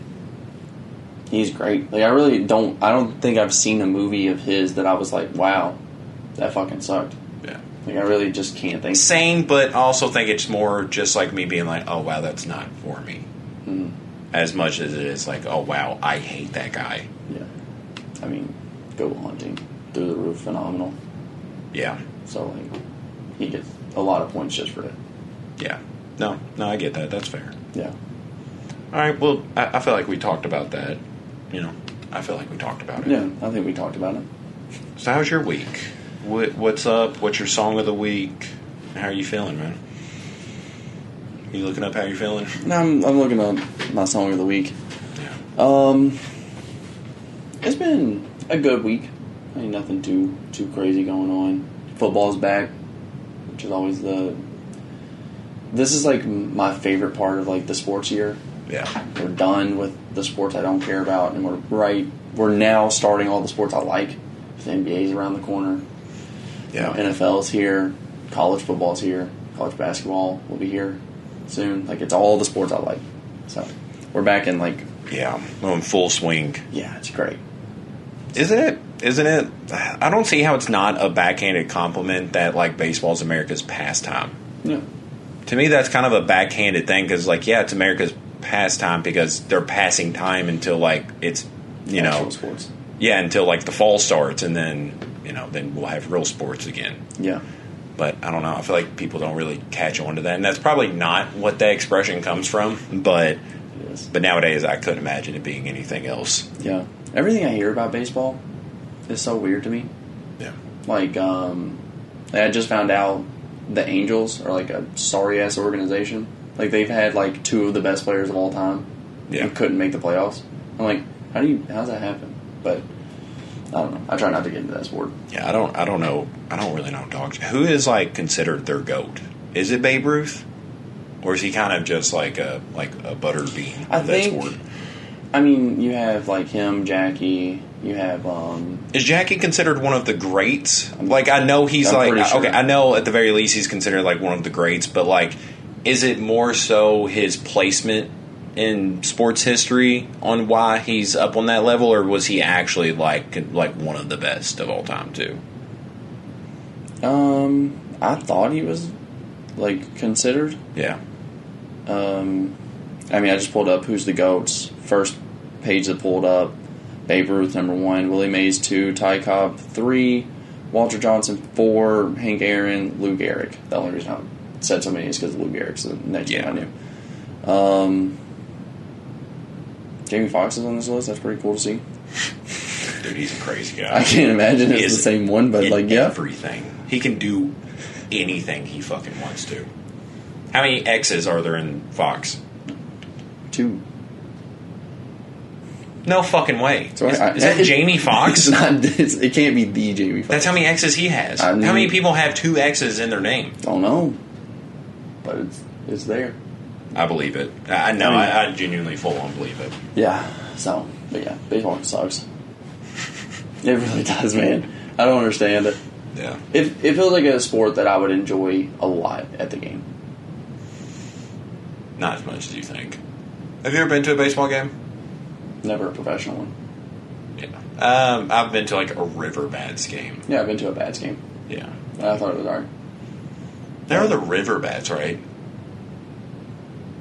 he's great. Like, I don't think I've seen a movie of his that I was like, wow, that fucking sucked. Yeah. Like, I really just can't think. Same, but I also think it's more just like me being like, oh, wow, that's not for me. Mm-hmm. As much as it is like, oh, wow, I hate that guy. Yeah. I mean, Go Hunting, through the roof, phenomenal. Yeah. So, like, he gets a lot of points just for it. Yeah. No, I get that. That's fair. Yeah. All right, well, I feel like we talked about that. You know, I feel like we talked about it. Yeah, I think we talked about it. So how's your week? What's up? What's your song of the week? How are you feeling, man? You looking up how you're feeling? No, I'm looking up my song of the week. Yeah. It's been a good week. I mean, nothing too crazy going on. Football's back, which is always this is like my favorite part of like the sports year. Yeah. We're done with the sports I don't care about, and we're now starting all the sports I like. The NBA's around the corner. Yeah. NFL's here. College football's here. College basketball will be here soon. Like, it's all the sports I like. So we're back in like, Yeah, I'm in full swing. yeah, it's great. Isn't it? I don't see how it's not a backhanded compliment that like baseball's America's pastime. Yeah. To me, that's kind of a backhanded thing because, like, yeah, it's America's pastime because they're passing time until like it's Actual sports. Yeah, until like the fall starts, and then then we'll have real sports again. Yeah. But I don't know. I feel like people don't really catch on to that, and that's probably not what that expression comes from. But It is. but nowadays, I couldn't imagine it being anything else. Yeah. Everything I hear about baseball is so weird to me. Yeah. Like, I just found out the Angels are like a sorry ass organization. Like, they've had like two of the best players of all time. Yeah. And couldn't make the playoffs. I'm like, how's that happen? But I don't know. I try not to get into that sport. Yeah, I don't know. I don't really know dogs. Who is like considered their GOAT? Is it Babe Ruth, or is he kind of just like a butter bean I of that think. sport? I mean, you have like him, Jackie. You have Is Jackie considered one of the greats? Like, I know he's I'm like pretty sure. okay. I know at the very least he's considered like one of the greats, but like, is it more so his placement in sports history on why he's up on that level, or was he actually like one of the best of all time too? I thought he was like considered. Yeah. I mean, I just pulled up who's the GOATs. First page that pulled up: Babe Ruth #1, Willie Mays 2, Ty Cobb 3, Walter Johnson 4, Hank Aaron, Lou Gehrig. The only reason I said so many is because Lou Gehrig's the next one I knew. Jamie Foxx is on this list. That's pretty cool to see. Dude, he's a crazy guy. I can't imagine it's the same one, but like, yeah. Everything. He can do anything he fucking wants to. How many X's are there in Fox? 2. No fucking way. Sorry, Is that Jamie Foxx? It can't be the Jamie Foxx. That's how many X's he has. I mean, how many people have 2 X's in their name? Don't know, but it's there. I believe it. I know. I genuinely full on believe it. Yeah. So, but yeah, baseball sucks. It really does, man. I don't understand it. Yeah. It feels like a sport that I would enjoy a lot at the game. Not as much as you think. Have you ever been to a baseball game? Never a professional one. Yeah. I've been to like a River Bats game. Yeah, I've been to a Bats game. Yeah. I thought it was alright. There are the River Bats, right?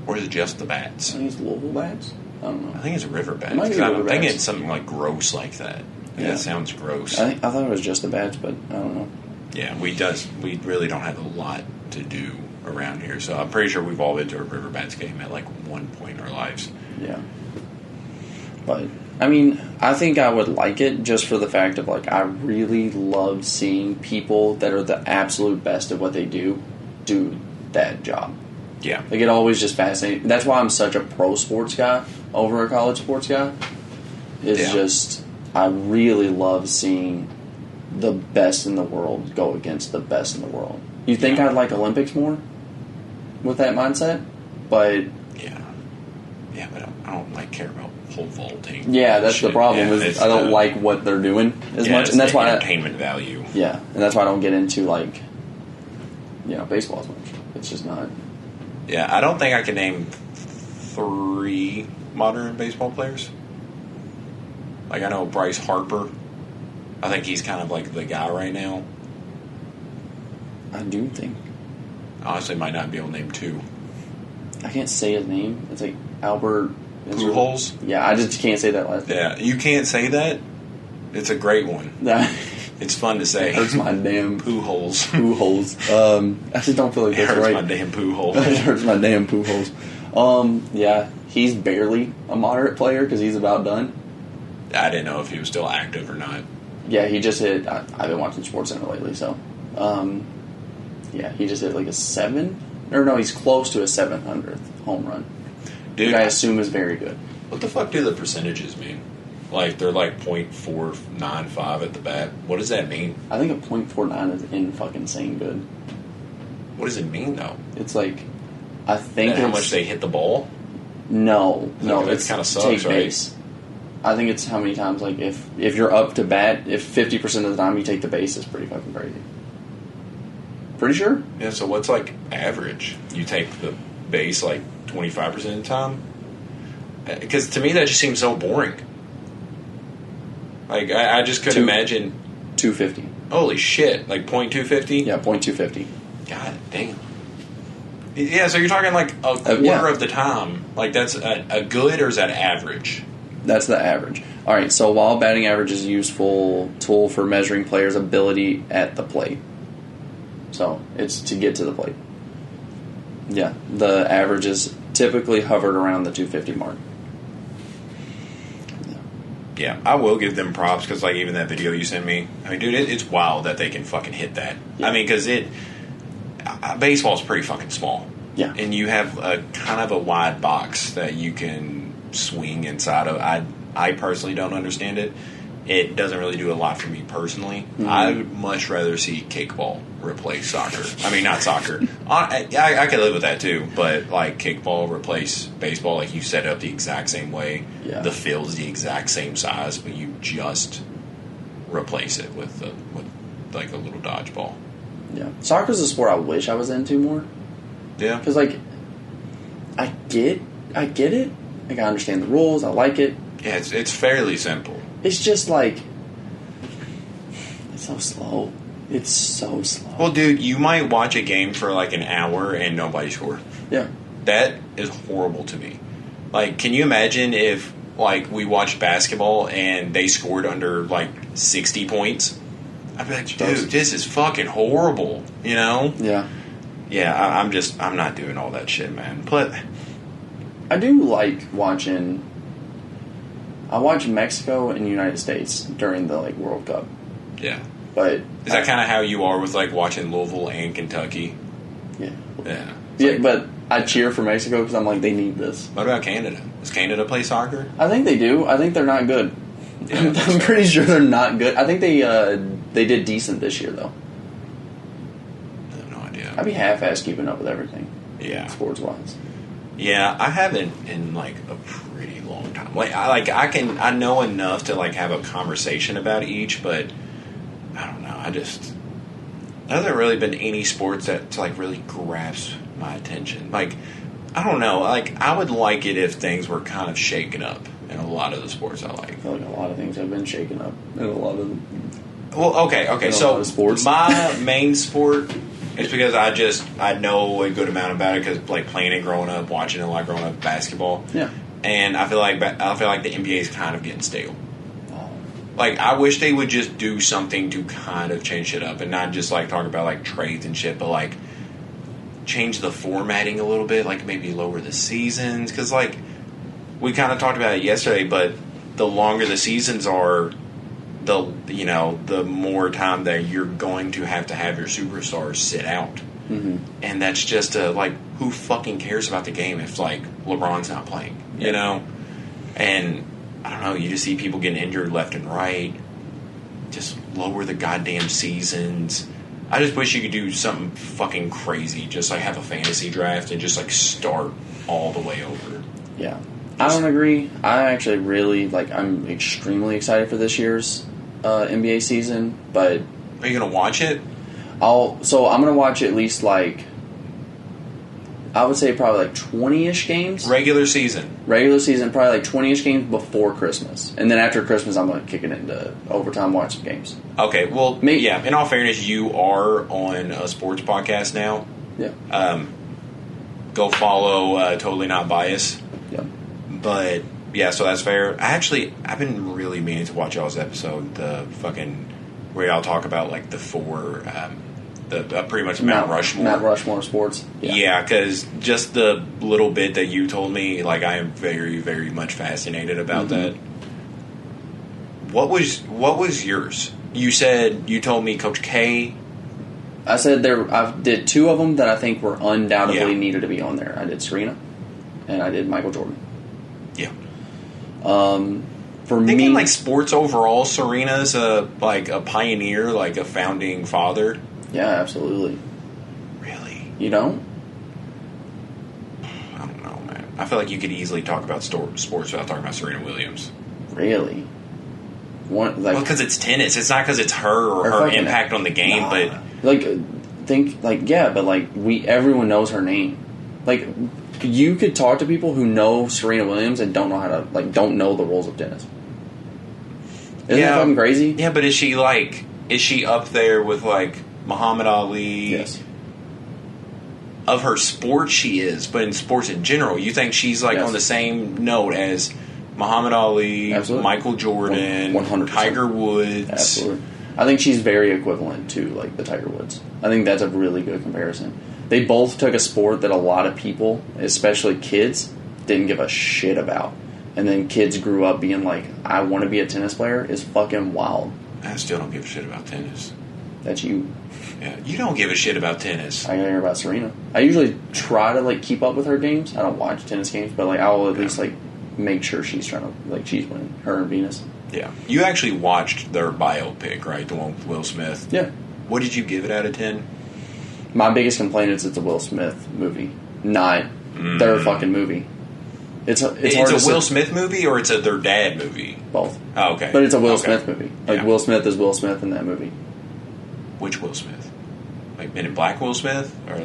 Or is it just the Bats? I think it's Louisville Bats. I don't know. I think it's River Bats. It might be 'Cause I'm River thinking Bats. it's something like gross like that. Yeah. That sounds gross. I thought it was just the Bats, but I don't know. Yeah, we really don't have a lot to do around here, so I'm pretty sure we've all been to a River Bats game at like one point in our lives. Yeah. But, I mean, I think I would like it just for the fact of, like, I really love seeing people that are the absolute best at what they do that job. Yeah. Like, it always just fascinates. That's why I'm such a pro sports guy over a college sports guy. It's just, I really love seeing the best in the world go against the best in the world. You think I'd like Olympics more with that mindset? But Yeah, but I don't like care about pole vaulting. Yeah, that's the problem. Is I don't like what they're doing as much, and that's why entertainment value. Yeah, and that's why I don't get into baseball as much. It's just not. Yeah, I don't think I can name 3 modern baseball players. Like, I know Bryce Harper. I think he's kind of like the guy right now. I do think. Honestly, might not be able to name 2. I can't say his name. It's like Albert Pujols? Yeah, I just can't say that last name. Yeah, you can't say that? It's a great one. It's fun to say. It hurts my damn Pujols. I just don't feel like that's right. It hurts my damn Pujols. It hurts my damn Pujols. Yeah, he's barely a moderate player because he's about done. I didn't know if he was still active or not. Yeah, he just hit. I've been watching SportsCenter lately, so yeah, he just hit like a 7, or no, he's close to a 700th home run. Dude, which I assume is very good. What the fuck do the percentages mean? Like, they're like .495 at the bat. What does that mean? I think a .49 is in fucking insane good. What does it mean, though? It's like, I think how much they hit the ball? No, it's kind of sucks, take right? base. I think it's how many times, like, if you're up to bat, if 50% of the time you take the base, it's pretty fucking crazy. Pretty sure? Yeah, so what's, like, average? You take the base, like, 25% of the time? Because to me, that just seems so boring. Like, I just couldn't imagine. 250. Holy shit. Like, .250? Yeah, .250. God damn. Yeah, so you're talking, like, a quarter of the time. Like, that's a good, or is that average? That's the average. All right, so while batting average is a useful tool for measuring players' ability at the plate. So, it's to get to the plate. Yeah, the average is typically hovered around the 250 mark. Yeah, I will give them props because, like, even that video you sent me, I mean, dude, it's wild that they can fucking hit that. Yeah. I mean, because baseball's pretty fucking small. Yeah. And you have a kind of a wide box that you can swing inside of. I personally don't understand it. It doesn't really do a lot for me personally. Mm-hmm. I would much rather see kickball replace soccer. I mean, not soccer. I could live with that too, but like kickball replace baseball, like you set it up the exact same way. Yeah. The field's the exact same size, but you just replace it with like a little dodgeball. Yeah, soccer's a sport I wish I was into more. Yeah, because like I get it. Like I understand the rules. I like it. Yeah, it's fairly simple. It's just like it's so slow. It's so slow. Well, dude, you might watch a game for like an hour and nobody scored. Yeah. That is horrible to me. Like, can you imagine if like we watched basketball and they scored under like 60 points? I'd be like, dude, this is fucking horrible. You know? Yeah. Yeah, I'm not doing all that shit, man. But I do like watching. I watch Mexico and the United States during the like World Cup. Yeah. But is that kind of how you are with like watching Louisville and Kentucky? Yeah. Yeah. Yeah, like, but I cheer for Mexico because I'm like, they need this. What about Canada? Does Canada play soccer? I think they do. I think they're not good. Yeah, I'm pretty sure they're not good. I think they did decent this year though. I have no idea. I'd be half-assed keeping up with everything. Yeah. Sports-wise. Yeah, I haven't in like a pretty long time. I know enough to like have a conversation about each, but I don't know. There hasn't really been any sports that like really grasp my attention. Like, I don't know. Like, I would like it if things were kind of shaken up in a lot of the sports I like. I feel like a lot of things have been shaken up in a lot of. Well, okay. So sports. My main sport. It's because I know a good amount about it because like playing it growing up, watching it a lot growing up, basketball. Yeah. And I feel like the NBA is kind of getting stale. Oh. Like I wish they would just do something to kind of change it up and not just like talk about like trades and shit, but like change the formatting a little bit, like maybe lower the seasons because like we kind of talked about it yesterday, but the longer the seasons are. The more time that you're going to have your superstars sit out. Mm-hmm. And that's just like, who fucking cares about the game if, like, LeBron's not playing, you know? And, I don't know, you just see people getting injured left and right. Just lower the goddamn seasons. I just wish you could do something fucking crazy. Just, like, have a fantasy draft and just, like, start all the way over. Yeah. I don't agree. I actually really, I'm extremely excited for this year's NBA season, but... Are you going to watch it? I'm going to watch at least, I would say probably 20-ish games. Regular season, probably 20-ish games before Christmas. And then after Christmas, I'm going to kick it into overtime, watch some games. Okay, well, yeah, in all fairness, you are on a sports podcast now. Yeah. Go follow Totally Not Biased. Yeah. But, yeah, so that's fair. I've been really meaning to watch y'all's episode, where y'all talk about, the four... pretty much Mount Rushmore. Mount Rushmore sports. Yeah, because just the little bit that you told me, I am very, very much fascinated about that. What was yours? You told me Coach K. I said I did two of them that I think were undoubtedly needed to be on there. I did Serena, and I did Michael Jordan. Yeah. For Thinking me, sports overall, Serena's a pioneer, a founding father. Yeah, absolutely. Really? You don't? I don't know, man. I feel like you could easily talk about sports without talking about Serena Williams. Really? Because it's tennis. It's not because it's her or her impact on the game, but... everyone knows her name. You could talk to people who know Serena Williams and don't know how to, don't know the rules of tennis. Isn't that fucking crazy? Yeah, but is she up there with, Muhammad Ali? Yes. Of her sport, she is, but in sports in general, you think she's on the same note as Muhammad Ali, Absolutely. Michael Jordan, 100%. Tiger Woods? Absolutely. I think she's very equivalent to the Tiger Woods. I think that's a really good comparison. They both took a sport that a lot of people, especially kids, didn't give a shit about, and then kids grew up being I want to be a tennis player. Is fucking wild. I still don't give a shit about tennis. That's you. Yeah, you don't give a shit about tennis. I gotta hear about Serena. I usually try to keep up with her games. I don't watch tennis games, but I will at least make sure she's trying to she's winning. Her and Venus. Yeah, you actually watched their biopic, right? The one with Will Smith. Yeah. What did you give it out of 10? My biggest complaint is it's a Will Smith movie, not their fucking movie. It's a Will Smith movie or it's their dad movie? Both. Oh, okay. But it's a Will Smith movie. Yeah. Will Smith is Will Smith in that movie. Which Will Smith? Men in Black Will Smith? Or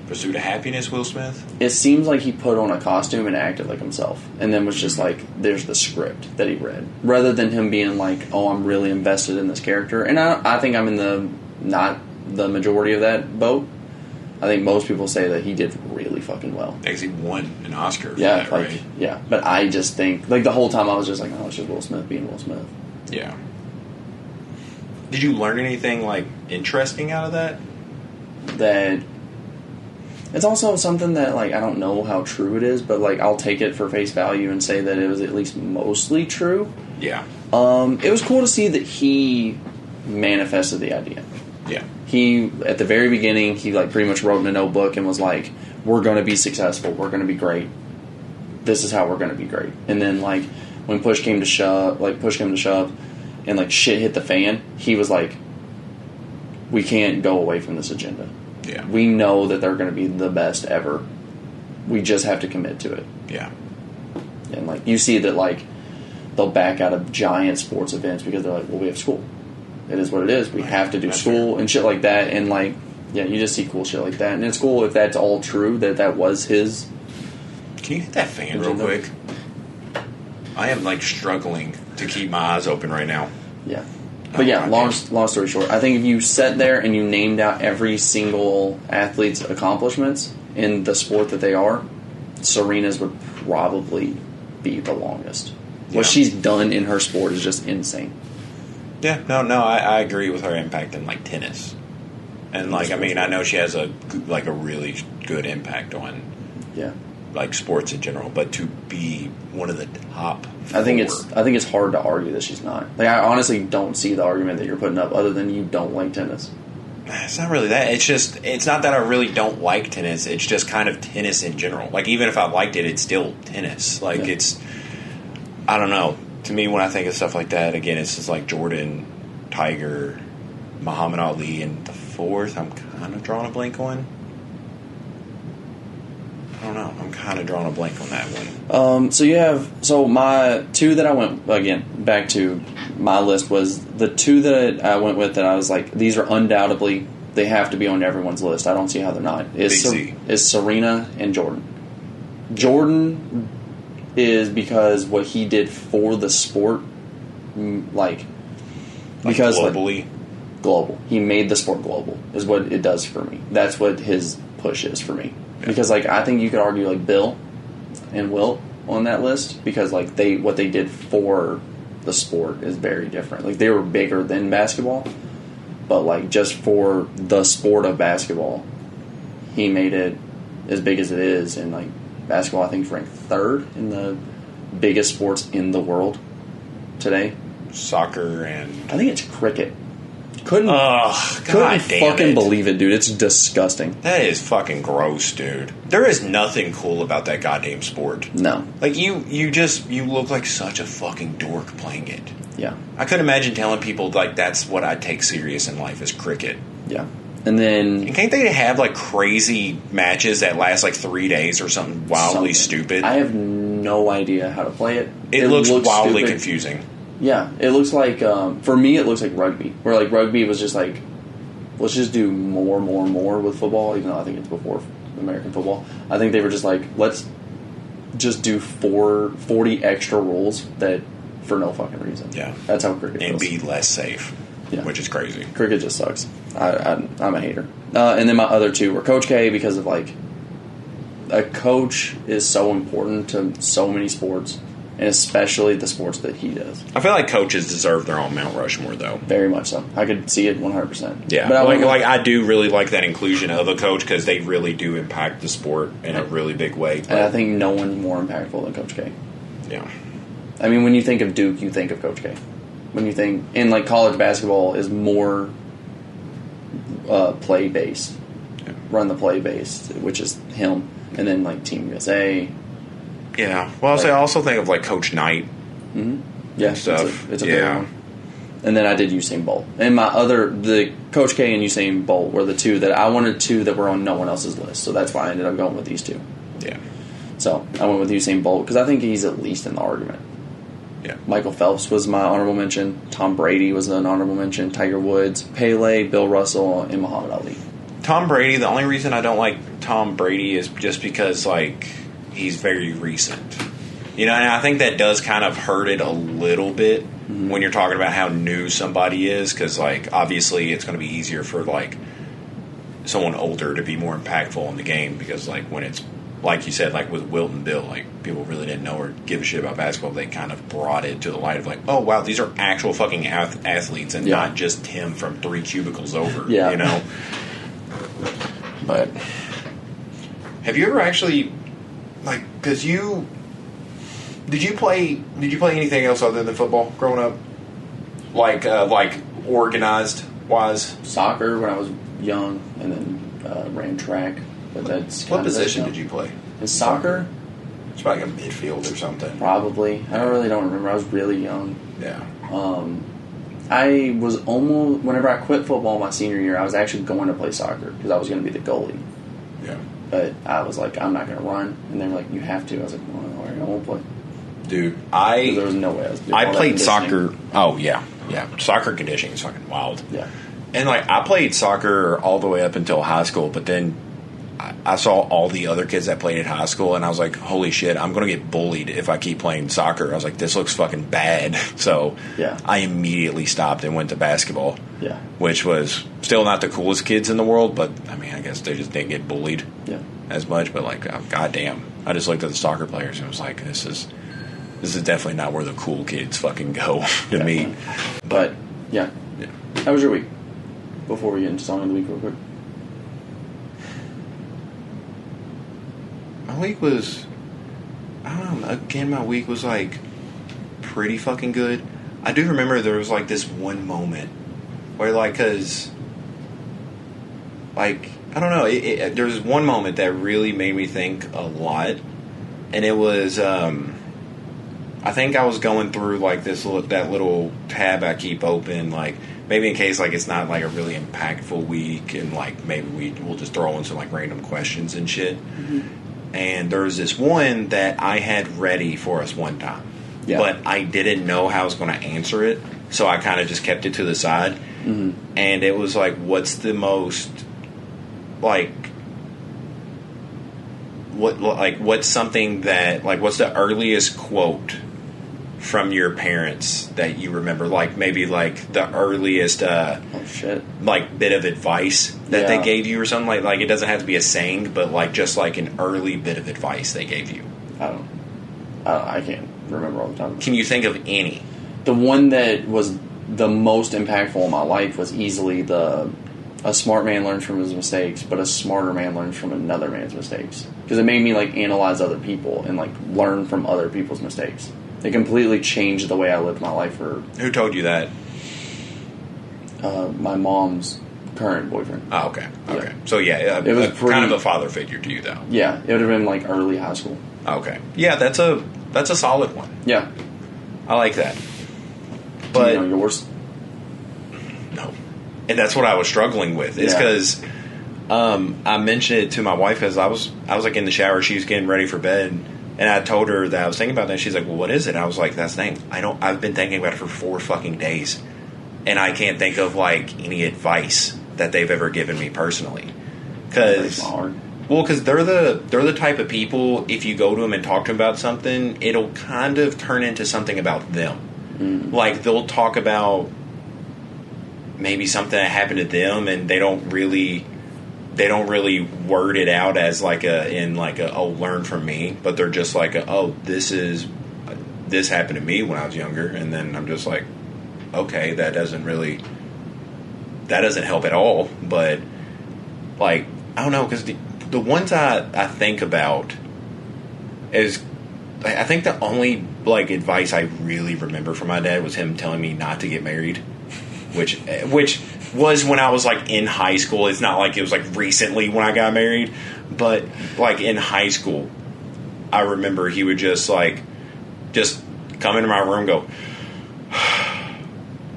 Pursuit of Happiness Will Smith? It seems like he put on a costume and acted like himself. And then was just there's the script that he read. Rather than him being I'm really invested in this character. And I think I'm in not the majority of that boat. I think most people say that he did really fucking well. Because he won an Oscar for yeah, that, right? Yeah, but I just think, the whole time I was just it's just Will Smith being Will Smith. Yeah. Did you learn anything, interesting out of that? That it's also something that, I don't know how true it is, but, I'll take it for face value and say that it was at least mostly true. Yeah. It was cool to see that he manifested the idea. Yeah. He, at the very beginning, he, pretty much wrote in a notebook and was we're going to be successful. We're going to be great. This is how we're going to be great. And then, when push came to shove, and, shit hit the fan, he was we can't go away from this agenda. Yeah. We know that they're going to be the best ever. We just have to commit to it. Yeah. And, you see that, they'll back out of giant sports events because they're we have school. It is what it is. We have to do school and shit like that. And, you just see cool shit like that. And it's cool if that's all true, that was his. Can you hit that fan real quick? I am, struggling to keep my eyes open right now. Yeah. But long story short, I think if you sat there and you named out every single athlete's accomplishments in the sport that they are, Serena's would probably be the longest. Yeah. What she's done in her sport is just insane. Yeah, no, I agree with her impact in tennis, and I know she has a really good impact on sports in general, but to be one of the top four. I think it's hard to argue that she's not. I honestly don't see the argument that you're putting up other than you don't like tennis. It's not really that. It's not that I really don't like tennis. It's just kind of tennis in general. Even if I liked it, it's still tennis. It's, I don't know. To me, when I think of stuff like that, again, it's just Jordan, Tiger, Muhammad Ali, and the fourth I'm kind of drawing a blank on. I don't know. I'm kind of drawing a blank on that one. So my two that I went, again, back to my list was the two that I went with that I was like, these are undoubtedly, they have to be on everyone's list. I don't see how they're not. Is Serena and Jordan. Jordan is because what he did for the sport, because globally? Global. He made the sport global, is what it does for me. That's what his push is for me. Yeah. Because, I think you could argue, Bill and Wilt on that list, because, what they did for the sport is very different. They were bigger than basketball, but, just for the sport of basketball, he made it as big as it is. And, basketball, I think, is ranked third in the biggest sports in the world today. Soccer and... I think it's cricket. Couldn't believe it, dude. It's disgusting. That is fucking gross, dude. There is nothing cool about that goddamn sport. No. You look like such a fucking dork playing it. Yeah. I couldn't imagine telling people, that's what I take serious in life is cricket. Yeah. And can't they have, crazy matches that last, 3 days or something wildly stupid? I have no idea how to play it. It looks wildly confusing. Yeah, it looks like, for me, it looks like rugby. Where, rugby was just let's just do more with football, even though I think it's before American football. I think they were just let's just do 40 extra rules that for no fucking reason. Yeah. That's how cricket and feels. be less safe, which is crazy. Cricket just sucks. I'm a hater. And then my other two were Coach K, because of, a coach is so important to so many sports. And especially the sports that he does. I feel like coaches deserve their own Mount Rushmore, though. Very much so. I could see it 100%. Yeah, but I do really like that inclusion of a coach because they really do impact the sport in a really big way. And I think no one's more impactful than Coach K. Yeah. I mean, when you think of Duke, you think of Coach K. When you think... And, college basketball is more play-based. Yeah. Run the play-based, which is him. And then, Team USA... Yeah. Well, I also think of, Coach Knight. Mm-hmm. Yeah. Stuff. It's a big one. And then I did Usain Bolt. And the Coach K and Usain Bolt were the two that I wanted that were on no one else's list. So that's why I ended up going with these two. Yeah. So I went with Usain Bolt because I think he's at least in the argument. Yeah. Michael Phelps was my honorable mention. Tom Brady was an honorable mention. Tiger Woods, Pele, Bill Russell, and Muhammad Ali. Tom Brady, the only reason I don't like Tom Brady is just because, he's very recent. And I think that does kind of hurt it a little bit when you're talking about how new somebody is, because, obviously it's going to be easier for, someone older to be more impactful in the game, because, when it's, like you said, with Wilt and Bill, people really didn't know or give a shit about basketball. They kind of brought it to the light of, oh, wow, these are actual fucking athletes and not just Tim from 3 cubicles over, But have you ever actually... because did you play anything else other than football growing up? Organized wise? Soccer when I was young, and then ran track. But that's what position did you play? In soccer? It's probably a midfield or something. Probably. I don't remember. I was really young. Yeah. I was almost, whenever I quit football my senior year, I was actually going to play soccer because I was going to be the goalie. Yeah. But I was I'm not going to run. And they were you have to. I was well, all right, I won't play. Dude, there was no way I was doing I played soccer. Oh, yeah. Yeah. Soccer conditioning is fucking wild. Yeah. And, I played soccer all the way up until high school, but then I saw all the other kids that played at high school, and I was like, holy shit, I'm going to get bullied if I keep playing soccer. I was like, this looks fucking bad. So I immediately stopped and went to basketball, which was still not the coolest kids in the world, but, I guess they just didn't get bullied as much. But, goddamn, I just looked at the soccer players and was like, this is definitely not where the cool kids fucking go to me. But, yeah. How was your week? Before we get into song of the week real quick. My week was, I don't know, again, my week was, pretty fucking good. I do remember there was, this one moment where, because, I don't know, there was one moment that really made me think a lot, and it was, I think I was going through, that little tab I keep open, maybe in case, it's not, a really impactful week, and, maybe we'll just throw in some, random questions and shit. Mm-hmm. and there was this one that I had ready for us one time, but I didn't know how I was going to answer it, so I kind of just kept it to the side. Mm-hmm. And it was like, what's the most what's something that what's the earliest quote from your parents that you remember, maybe the earliest bit of advice that they gave you or something, like it doesn't have to be a saying, but just an early bit of advice they gave you. I can't remember all the time. Can you think of any? The one that was the most impactful in my life was easily a smart man learns from his mistakes, but a smarter man learns from another man's mistakes. Because it made me analyze other people and learn from other people's mistakes. It completely changed the way I lived my life. Who told you that? My mom's current boyfriend. Oh, okay. Yeah. So yeah, it was kind of a father figure to you, though. Yeah, it would have been early high school. Okay. Yeah, that's a solid one. Yeah, I like that. But do you know yours? No, and that's what I was struggling with. Is because I mentioned it to my wife because I was in the shower. She was getting ready for bed, and I told her that I was thinking about that. She's like, "Well, what is it?" I was like, "That's the thing. I've been thinking about it for 4 fucking days, and I can't think of any advice that they've ever given me personally." Because they're the type of people, if you go to them and talk to them about something, it'll kind of turn into something about them. Mm. They'll talk about maybe something that happened to them, and they don't really word it out as oh, learn from me, but they're just oh, this happened to me when I was younger, and then I'm just okay, that doesn't help at all. But I don't know, because the ones I think about is, I think the only advice I really remember from my dad was him telling me not to get married, which was when I was in high school. It's not it was recently when I got married, but in high school, I remember he would just come into my room and go,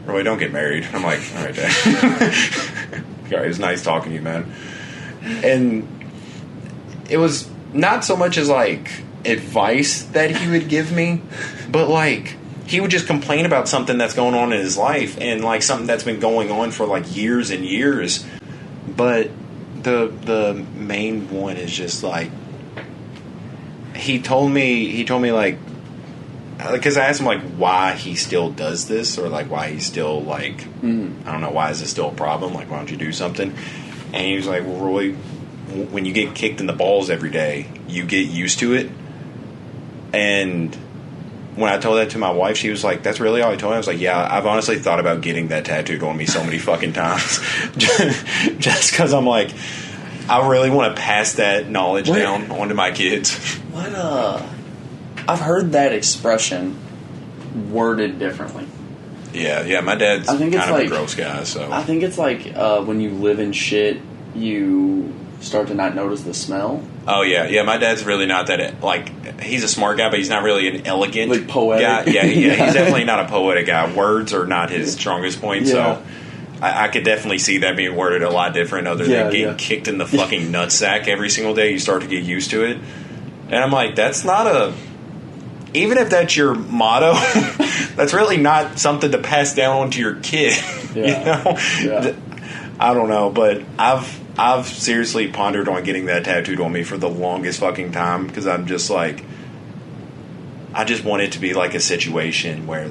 "Really, don't get married." I'm like, "All right, Dad." It was nice talking to you, man. And it was not so much as advice that he would give me, but he would just complain about something that's going on in his life, and something that's been going on for years and years. But the main one is just he told me because I asked him why he still does this, or why he's still I don't know, why is this still a problem, why don't you do something? And he was like, "Well, Roy, when you get kicked in the balls every day, you get used to it." And when I told that to my wife, she was like, "That's really all I told her?" I was like, "Yeah, I've honestly thought about getting that tattooed on me so many fucking times." Just because I'm I really want to pass that knowledge down onto my kids. I've heard that expression worded differently. Yeah, my dad's kind of a gross guy, so. I think it's when you live in shit, you start to not notice the smell. Oh, yeah, my dad's really not that, he's a smart guy, but he's not really an elegant poetic guy. Yeah, he's definitely not a poetic guy. Words are not his strongest point, so I could definitely see that being worded a lot different, other than getting kicked in the fucking nutsack every single day. You start to get used to it. And I'm that's not even if that's your motto, that's really not something to pass down on to your kid. Yeah. Yeah. I don't know, but I've seriously pondered on getting that tattooed on me for the longest fucking time, because I'm just I just want it to be a situation where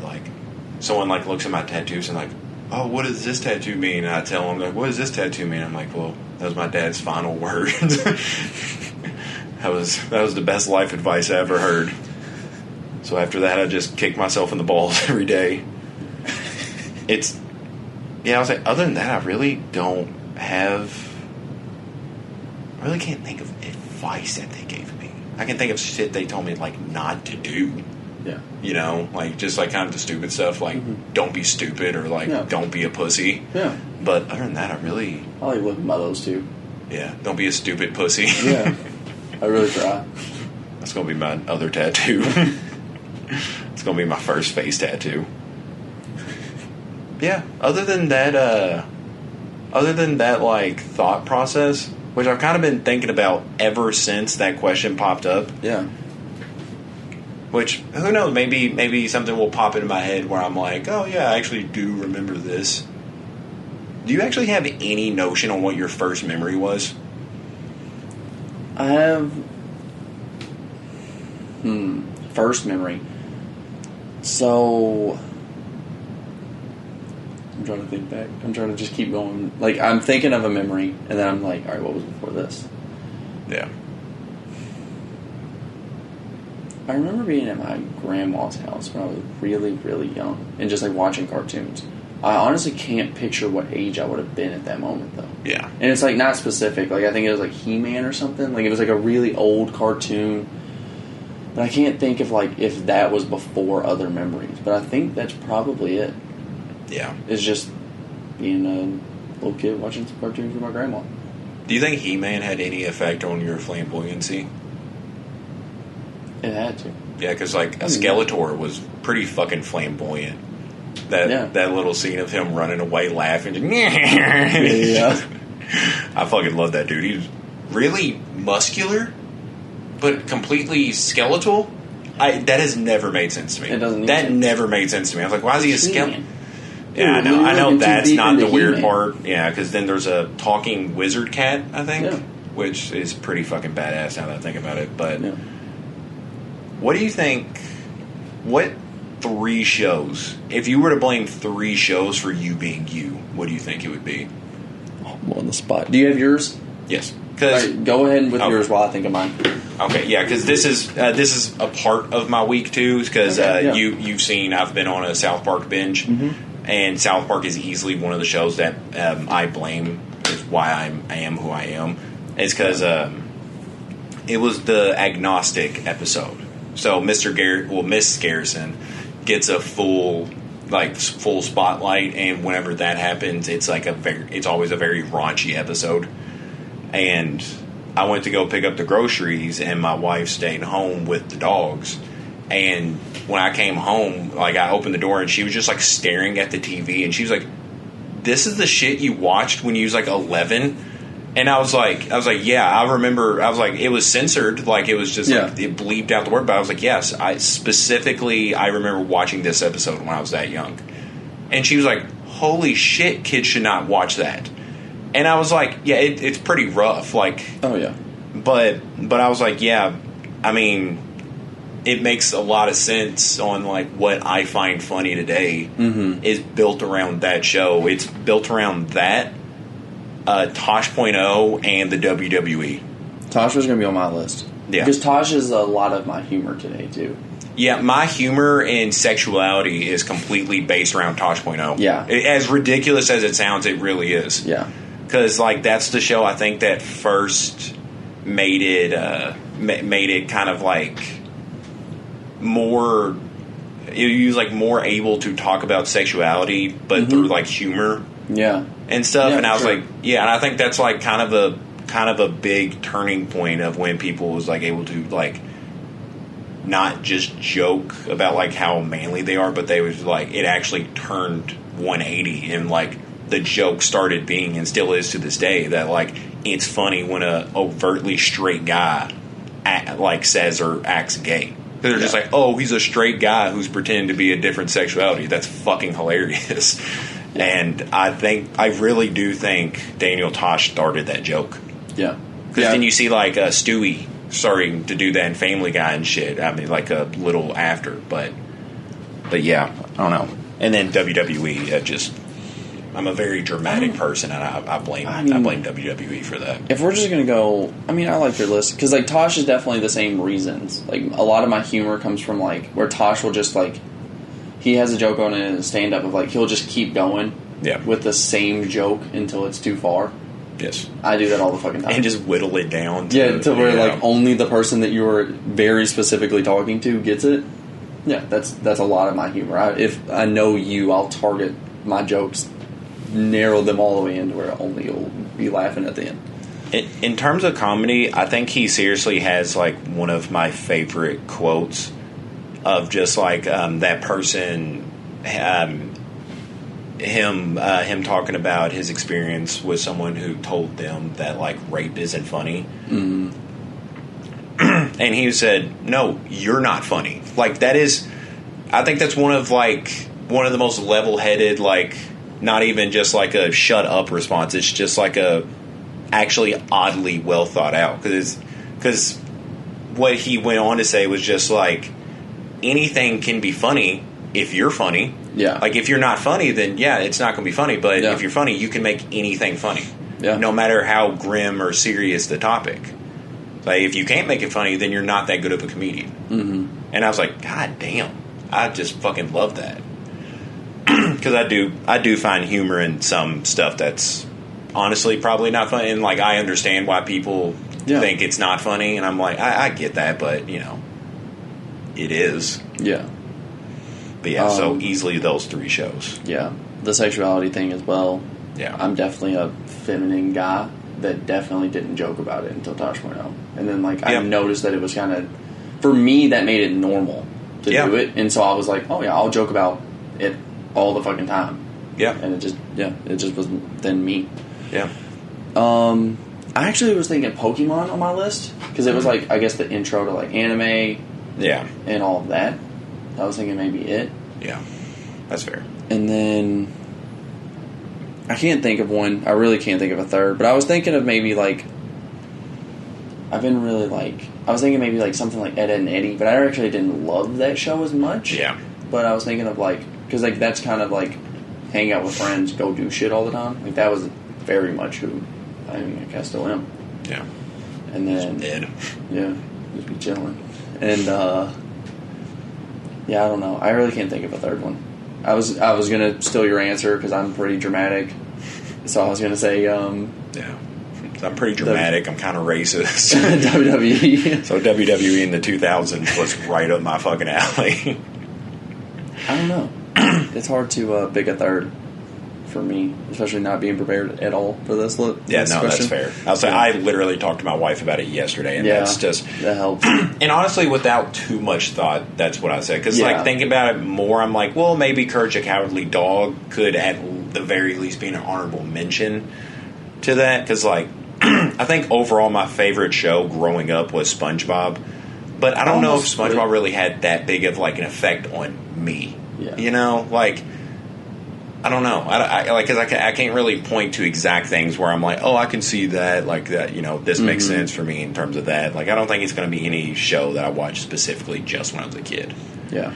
someone like looks at my tattoos and like, oh, what does this tattoo mean? And I tell them, like, what does this tattoo mean? I'm like, well, that was my dad's final words. that was the best life advice I ever heard. So after that, I just kick myself in the balls every day. I was like, other than that, I really can't think of advice that they gave me. I can think of shit they told me, like, not to do. Yeah. You know, like, just, like, kind of the stupid stuff, like, don't be stupid, or, like, don't be a pussy. Yeah. But other than that, I like living by those two. Yeah, don't be a stupid pussy. Yeah. I really try. That's going to be my other tattoo. It's going to be my first face tattoo. Yeah, other than that, like, thought process, which I've kind of been thinking about ever since that question popped up. Yeah. Which, who knows, maybe something will pop into my head where I'm like, oh yeah, I actually do remember this. Do you actually have any notion on what your first memory was? I have... First memory. So... I'm trying to think back. I'm trying to just keep going. Like, I'm thinking of a memory, and then I'm like, alright, what was before this? Yeah. I remember being at my grandma's house when I was really, really young, and just, like, watching cartoons. I honestly can't picture what age I would have been at that moment, though. Yeah. And it's, like, not specific. Like, I think it was, like, He-Man or something. Like, it was, like, a really old cartoon. But I can't think of, like, if that was before other memories. But I think that's probably it. Yeah. It's just being a little kid watching some cartoons with my grandma. Do you think He-Man had any effect on your flamboyancy? It had to. Yeah, because, like, Skeletor was pretty fucking flamboyant. That little scene of him running away laughing. Yeah. I fucking love that dude. He was really muscular, but completely skeletal. That has never made sense to me. It doesn't. That never made sense to me. I was like, why is he a skeleton? Yeah, I know that's not the weird He-Man. part. Yeah, because then there's a talking wizard cat, I think, Yeah. which is pretty fucking badass now that I think about it. But Yeah. what do you think? What 3 shows? If you were to blame 3 shows for you being you, what do you think it would be? Oh, I'm on the spot. Do you have yours? Yes, All because right, go ahead with yours while I think of mine. okay, yeah, because this is a part of my week too. Because you've seen I've been on a South Park binge, and South Park is easily one of the shows that I blame is why I am who I am. It's because it was the agnostic episode. So Miss Garrison gets a full spotlight, and whenever that happens, it's like it's always a very raunchy episode. And I went to go pick up the groceries, and my wife stayed home with the dogs. And when I came home, like, I opened the door, and she was just like staring at the TV, and she was like, "This is the shit you watched when you was like 11." And I was like, yeah, I remember. I was like, it was censored, like it was just like it bleeped out the word. But I was like, yes, I remember watching this episode when I was that young. And she was like, holy shit, kids should not watch that. And I was like, yeah, it's pretty rough, like. Oh yeah. But I was like, yeah, I mean, it makes a lot of sense on like what I find funny today is built around that show. It's built around that. Tosh.0 and the WWE. Tosh was going to be on my list. Yeah. Because Tosh is a lot of my humor today, too. Yeah, my humor and sexuality is completely based around Tosh.0. Yeah. As ridiculous as it sounds, it really is. Yeah. Because, like, that's the show I think that first made it kind of, like, more... It was, like, more able to talk about sexuality, but through, like, humor. Yeah. And stuff, Yeah, and I was sure. like, yeah, and I think that's like kind of a big turning point of when people was like able to like not just joke about like how manly they are, but they was like it actually turned 180, and like the joke started being and still is to this day that like it's funny when a overtly straight guy like says or acts gay. They're just like, oh, he's a straight guy who's pretending to be a different sexuality. That's fucking hilarious. And I really do think Daniel Tosh started that joke. Yeah. Because then you see, like, Stewie starting to do that in Family Guy and shit. I mean, like, a little after. But yeah, I don't know. And then WWE, I'm a very dramatic person, and I blame WWE for that. If we're just going to go... I mean, I like your list. Because, like, Tosh is definitely the same reasons. Like, a lot of my humor comes from, like, where Tosh will just, like... He has a joke on in a stand-up of, like, he'll just keep going with the same joke until it's too far. Yes. I do that all the fucking time. And just whittle it down. To where, like, only the person that you're very specifically talking to gets it. Yeah, that's a lot of my humor. If I know you, I'll target my jokes, narrow them all the way into where only you'll be laughing at the end. In terms of comedy, I think he seriously has, like, one of my favorite quotes of just like that person him talking about his experience with someone who told them that like rape isn't funny. Mm-hmm. And he said, "No, you're not funny." Like that is, I think that's one of the most level-headed, like not even just like a shut up response. It's just like a actually oddly well thought out, because what he went on to say was just like anything can be funny if you're funny. Yeah. Like if you're not funny, then yeah, it's not going to be funny. But Yeah. if you're funny, you can make anything funny. Yeah. No matter how grim or serious the topic. Like if you can't make it funny, then you're not that good of a comedian. Mm-hmm. And I was like, God damn, I just fucking love that. Because I do find humor in some stuff that's honestly probably not funny. And like I understand why people think it's not funny, and I'm like, I get that, but you know, it is. Yeah. But yeah, so easily those 3 shows. Yeah. The sexuality thing as well. Yeah. I'm definitely a feminine guy that definitely didn't joke about it until Tosh.0. And then, like, I noticed that it was kind of, for me, that made it normal to do it. And so I was like, oh, yeah, I'll joke about it all the fucking time. Yeah. And it just was then me. Yeah. I actually was thinking Pokemon on my list because it was, like, I guess the intro to, like, anime. Yeah. And all of that. I was thinking maybe it. Yeah. That's fair. And then I can't think of one. I really can't think of a third. But I was thinking of maybe like I was thinking maybe like something like Ed, Edd and Eddie. But I actually didn't love that show as much. Yeah. But I was thinking of like because like that's kind of like hang out with friends, go do shit all the time. Like that was very much who I guess still am. Yeah. And then Ed. Yeah, just be chilling. And yeah, I don't know. I really can't think of a third one. I was gonna steal your answer because I'm pretty dramatic. So I was gonna say yeah. I'm pretty dramatic. I'm kind of racist. WWE. So WWE in the 2000s was right up my fucking alley. I don't know. It's hard to pick a third for me, especially not being prepared at all for this. Yeah, no, question. that's fair. I'll say I literally talked to my wife about it yesterday, and that's just that helps. And honestly, without too much thought, that's what I said. Because like thinking about it more, I'm like, well, maybe Courage the Cowardly Dog could at the very least be an honorable mention to that. Because like, I think overall my favorite show growing up was SpongeBob, but I don't know if SpongeBob really had that big of like an effect on me. Yeah. You know, like. I don't know. Because I can't really point to exact things where I'm like, oh, I can see that, like that. You know, this makes sense for me in terms of that. Like, I don't think it's going to be any show that I watched specifically just when I was a kid. Yeah.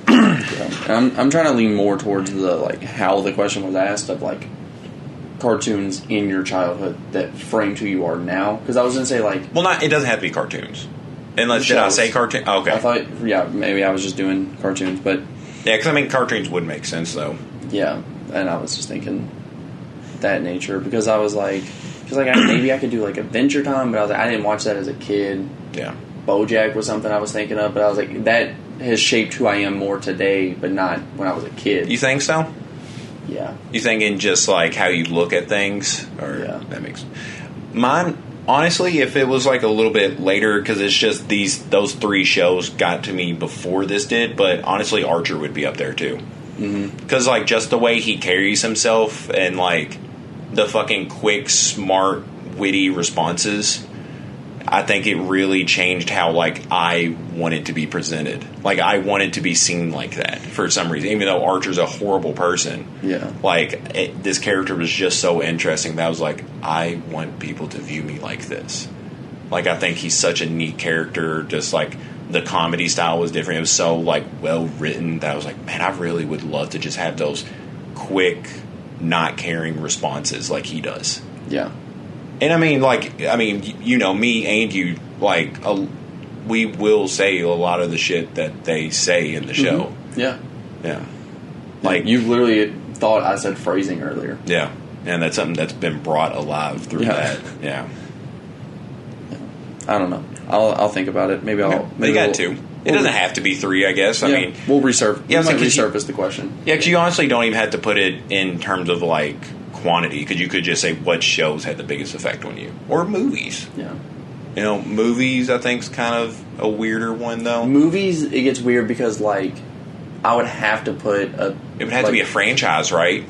I'm trying to lean more towards the like how the question was asked of like cartoons in your childhood that framed who you are now. Because I was going to say like, well, it doesn't have to be cartoons. Unless did I say cartoon? Oh, okay. I thought maybe I was just doing cartoons, but. Yeah, because I mean, cartoons would make sense, though. Yeah, and I was just thinking that nature because I was like, maybe I could do like Adventure Time, but I was like, I didn't watch that as a kid. Yeah. BoJack was something I was thinking of, but I was like, that has shaped who I am more today, but not when I was a kid. You think so? Yeah. You think in just like how you look at things, or that makes mine. Honestly, if it was like a little bit later, because it's just those 3 shows got to me before this did, but honestly, Archer would be up there too. Because like just the way he carries himself and like the fucking quick, smart, witty responses, I think it really changed how like I wanted to be presented. Like I wanted to be seen like that for some reason, even though Archer's a horrible person. Yeah, like this character was just so interesting that I was like, I want people to view me like this. Like I think he's such a neat character. Just like the comedy style was different. It was so like well written that I was like, man, I really would love to just have those quick, not caring responses like he does. Yeah. And I mean, you know, me and you, like, we will say a lot of the shit that they say in the show. Yeah. Yeah. Like, you literally thought I said phrasing earlier. Yeah. And that's something that's been brought alive through that. Yeah. I don't know. I'll think about it. Maybe I'll. Maybe you got 2. It doesn't have to be 3, I guess. I mean, we'll resurface. Yeah, we might resurface the question. Yeah, because you honestly don't even have to put it in terms of like quantity, because you could just say what shows had the biggest effect on you, or movies. Yeah, you know, movies I think is kind of a weirder one though. Movies, it gets weird because like I would have to put a. It would have to be a franchise, right?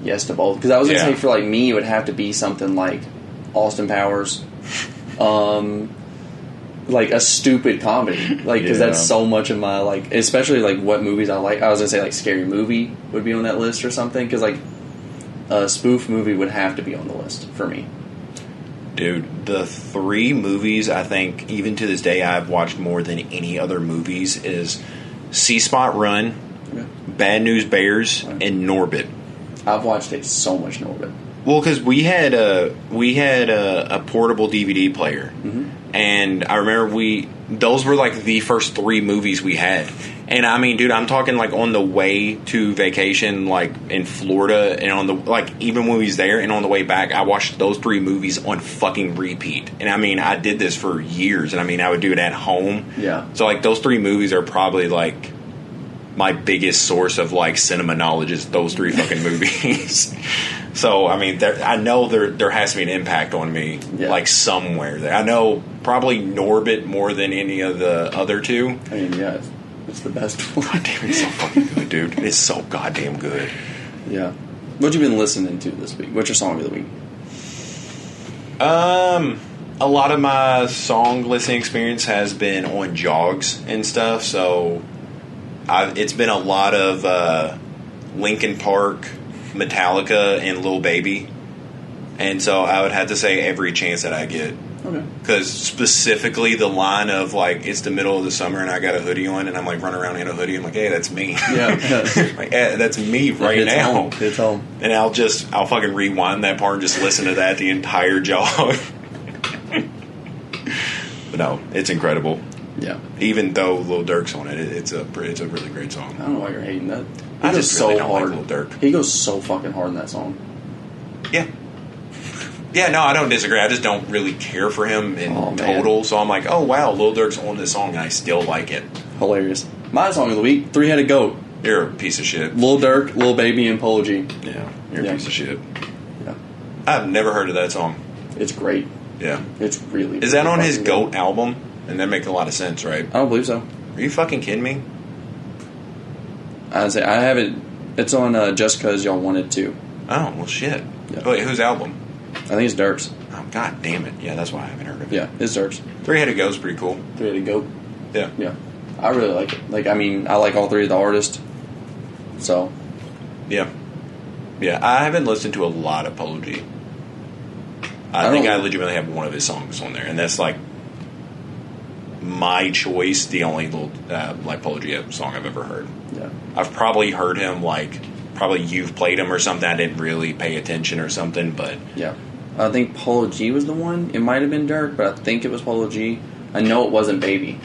Yes to both. Because I was going to Yeah. say for like me, it would have to be something like Austin Powers, like a stupid comedy, like because that's so much of my like, especially like what movies I like. I was going to say like Scary Movie would be on that list or something because like a spoof movie would have to be on the list for me. Dude, the 3 movies I think even to this day I've watched more than any other movies is C-Spot Run, Okay. Bad News Bears, Right. and Norbit. I've watched it so much, Norbit. Well, because we had a portable DVD player, and I remember those were like the first 3 movies we had. And I mean, dude, I'm talking like on the way to vacation, like in Florida, and on the like even when we was there, and on the way back, I watched those 3 movies on fucking repeat. And I mean, I did this for years, and I mean, I would do it at home. Yeah. So like those 3 movies are probably like my biggest source of like cinema knowledge is those 3 fucking movies. So I mean, I know there has to be an impact on me, like somewhere there. I know probably Norbit more than any of the other 2. I mean, yeah, it's the best one. God damn, it's so fucking good, dude. It's so goddamn good. Yeah. What you been listening to this week? What's your song of the week? A lot of my song listening experience has been on jogs and stuff, so it's been a lot of Linkin Park, Metallica, and Lil Baby. And so I would have to say Every Chance That I Get. Okay. Because specifically the line of like, it's the middle of the summer and I got a hoodie on and I'm like running around in a hoodie. I'm like, hey, that's me. Yeah. Like, hey, that's me right now. It's home. And I'll fucking rewind that part and just listen to that the entire jog. But no, it's incredible. Yeah. Even though Lil Durk's on it, it's a really great song. I don't know why you're hating that. I just really don't like Lil Durk. He goes so fucking hard in that song. Yeah. Yeah, no, I don't disagree. I just don't really care for him in total. So I'm like, oh, wow, Lil Durk's on this song, and I still like it. Hilarious. My song of the week, Three-Headed Goat. You're a piece of shit. Lil Durk, Lil Baby, and Polo G. Yeah, you're a piece of shit. Yeah. I've never heard of that song. It's great. Yeah. It's really Is that on his fucking Goat good. album? And that makes a lot of sense, right? I don't believe so. Are you fucking kidding me? I have it. It's on Just Cause Y'all Wanted To. Oh, well, shit. Yeah. Wait, whose album? I think it's Durk's. Oh, god damn it. Yeah, that's why I haven't heard of it. Yeah, it's Durk's. Three-Headed Goat's pretty cool. Three-Headed Goat. Yeah. Yeah. I really like it. Like, I mean, I like all 3 of the artists. So. Yeah. Yeah, I haven't listened to a lot of Polo G. I think I legitimately have one of his songs on there, and that's like my choice, the only little like Polo G song I've ever heard. Yeah. I've probably heard him probably you've played him or something. I didn't really pay attention or something, but Yeah. I think Polo G was the one. It might have been Durk, but I think it was Polo G. I know it wasn't Baby.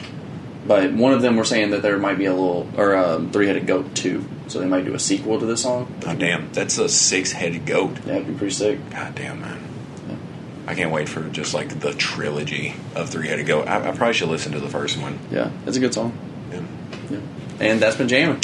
But one of them were saying that there might be a Three-Headed Goat 2. So they might do a sequel to this song. oh damn, that's a 6-headed goat. Yeah, it'd be pretty sick. God damn, man. Yeah. I can't wait for just like the trilogy of Three-Headed Goat. I probably should listen to the first one. Yeah, it's a good song. Yeah. Yeah. And that's been Jammin'.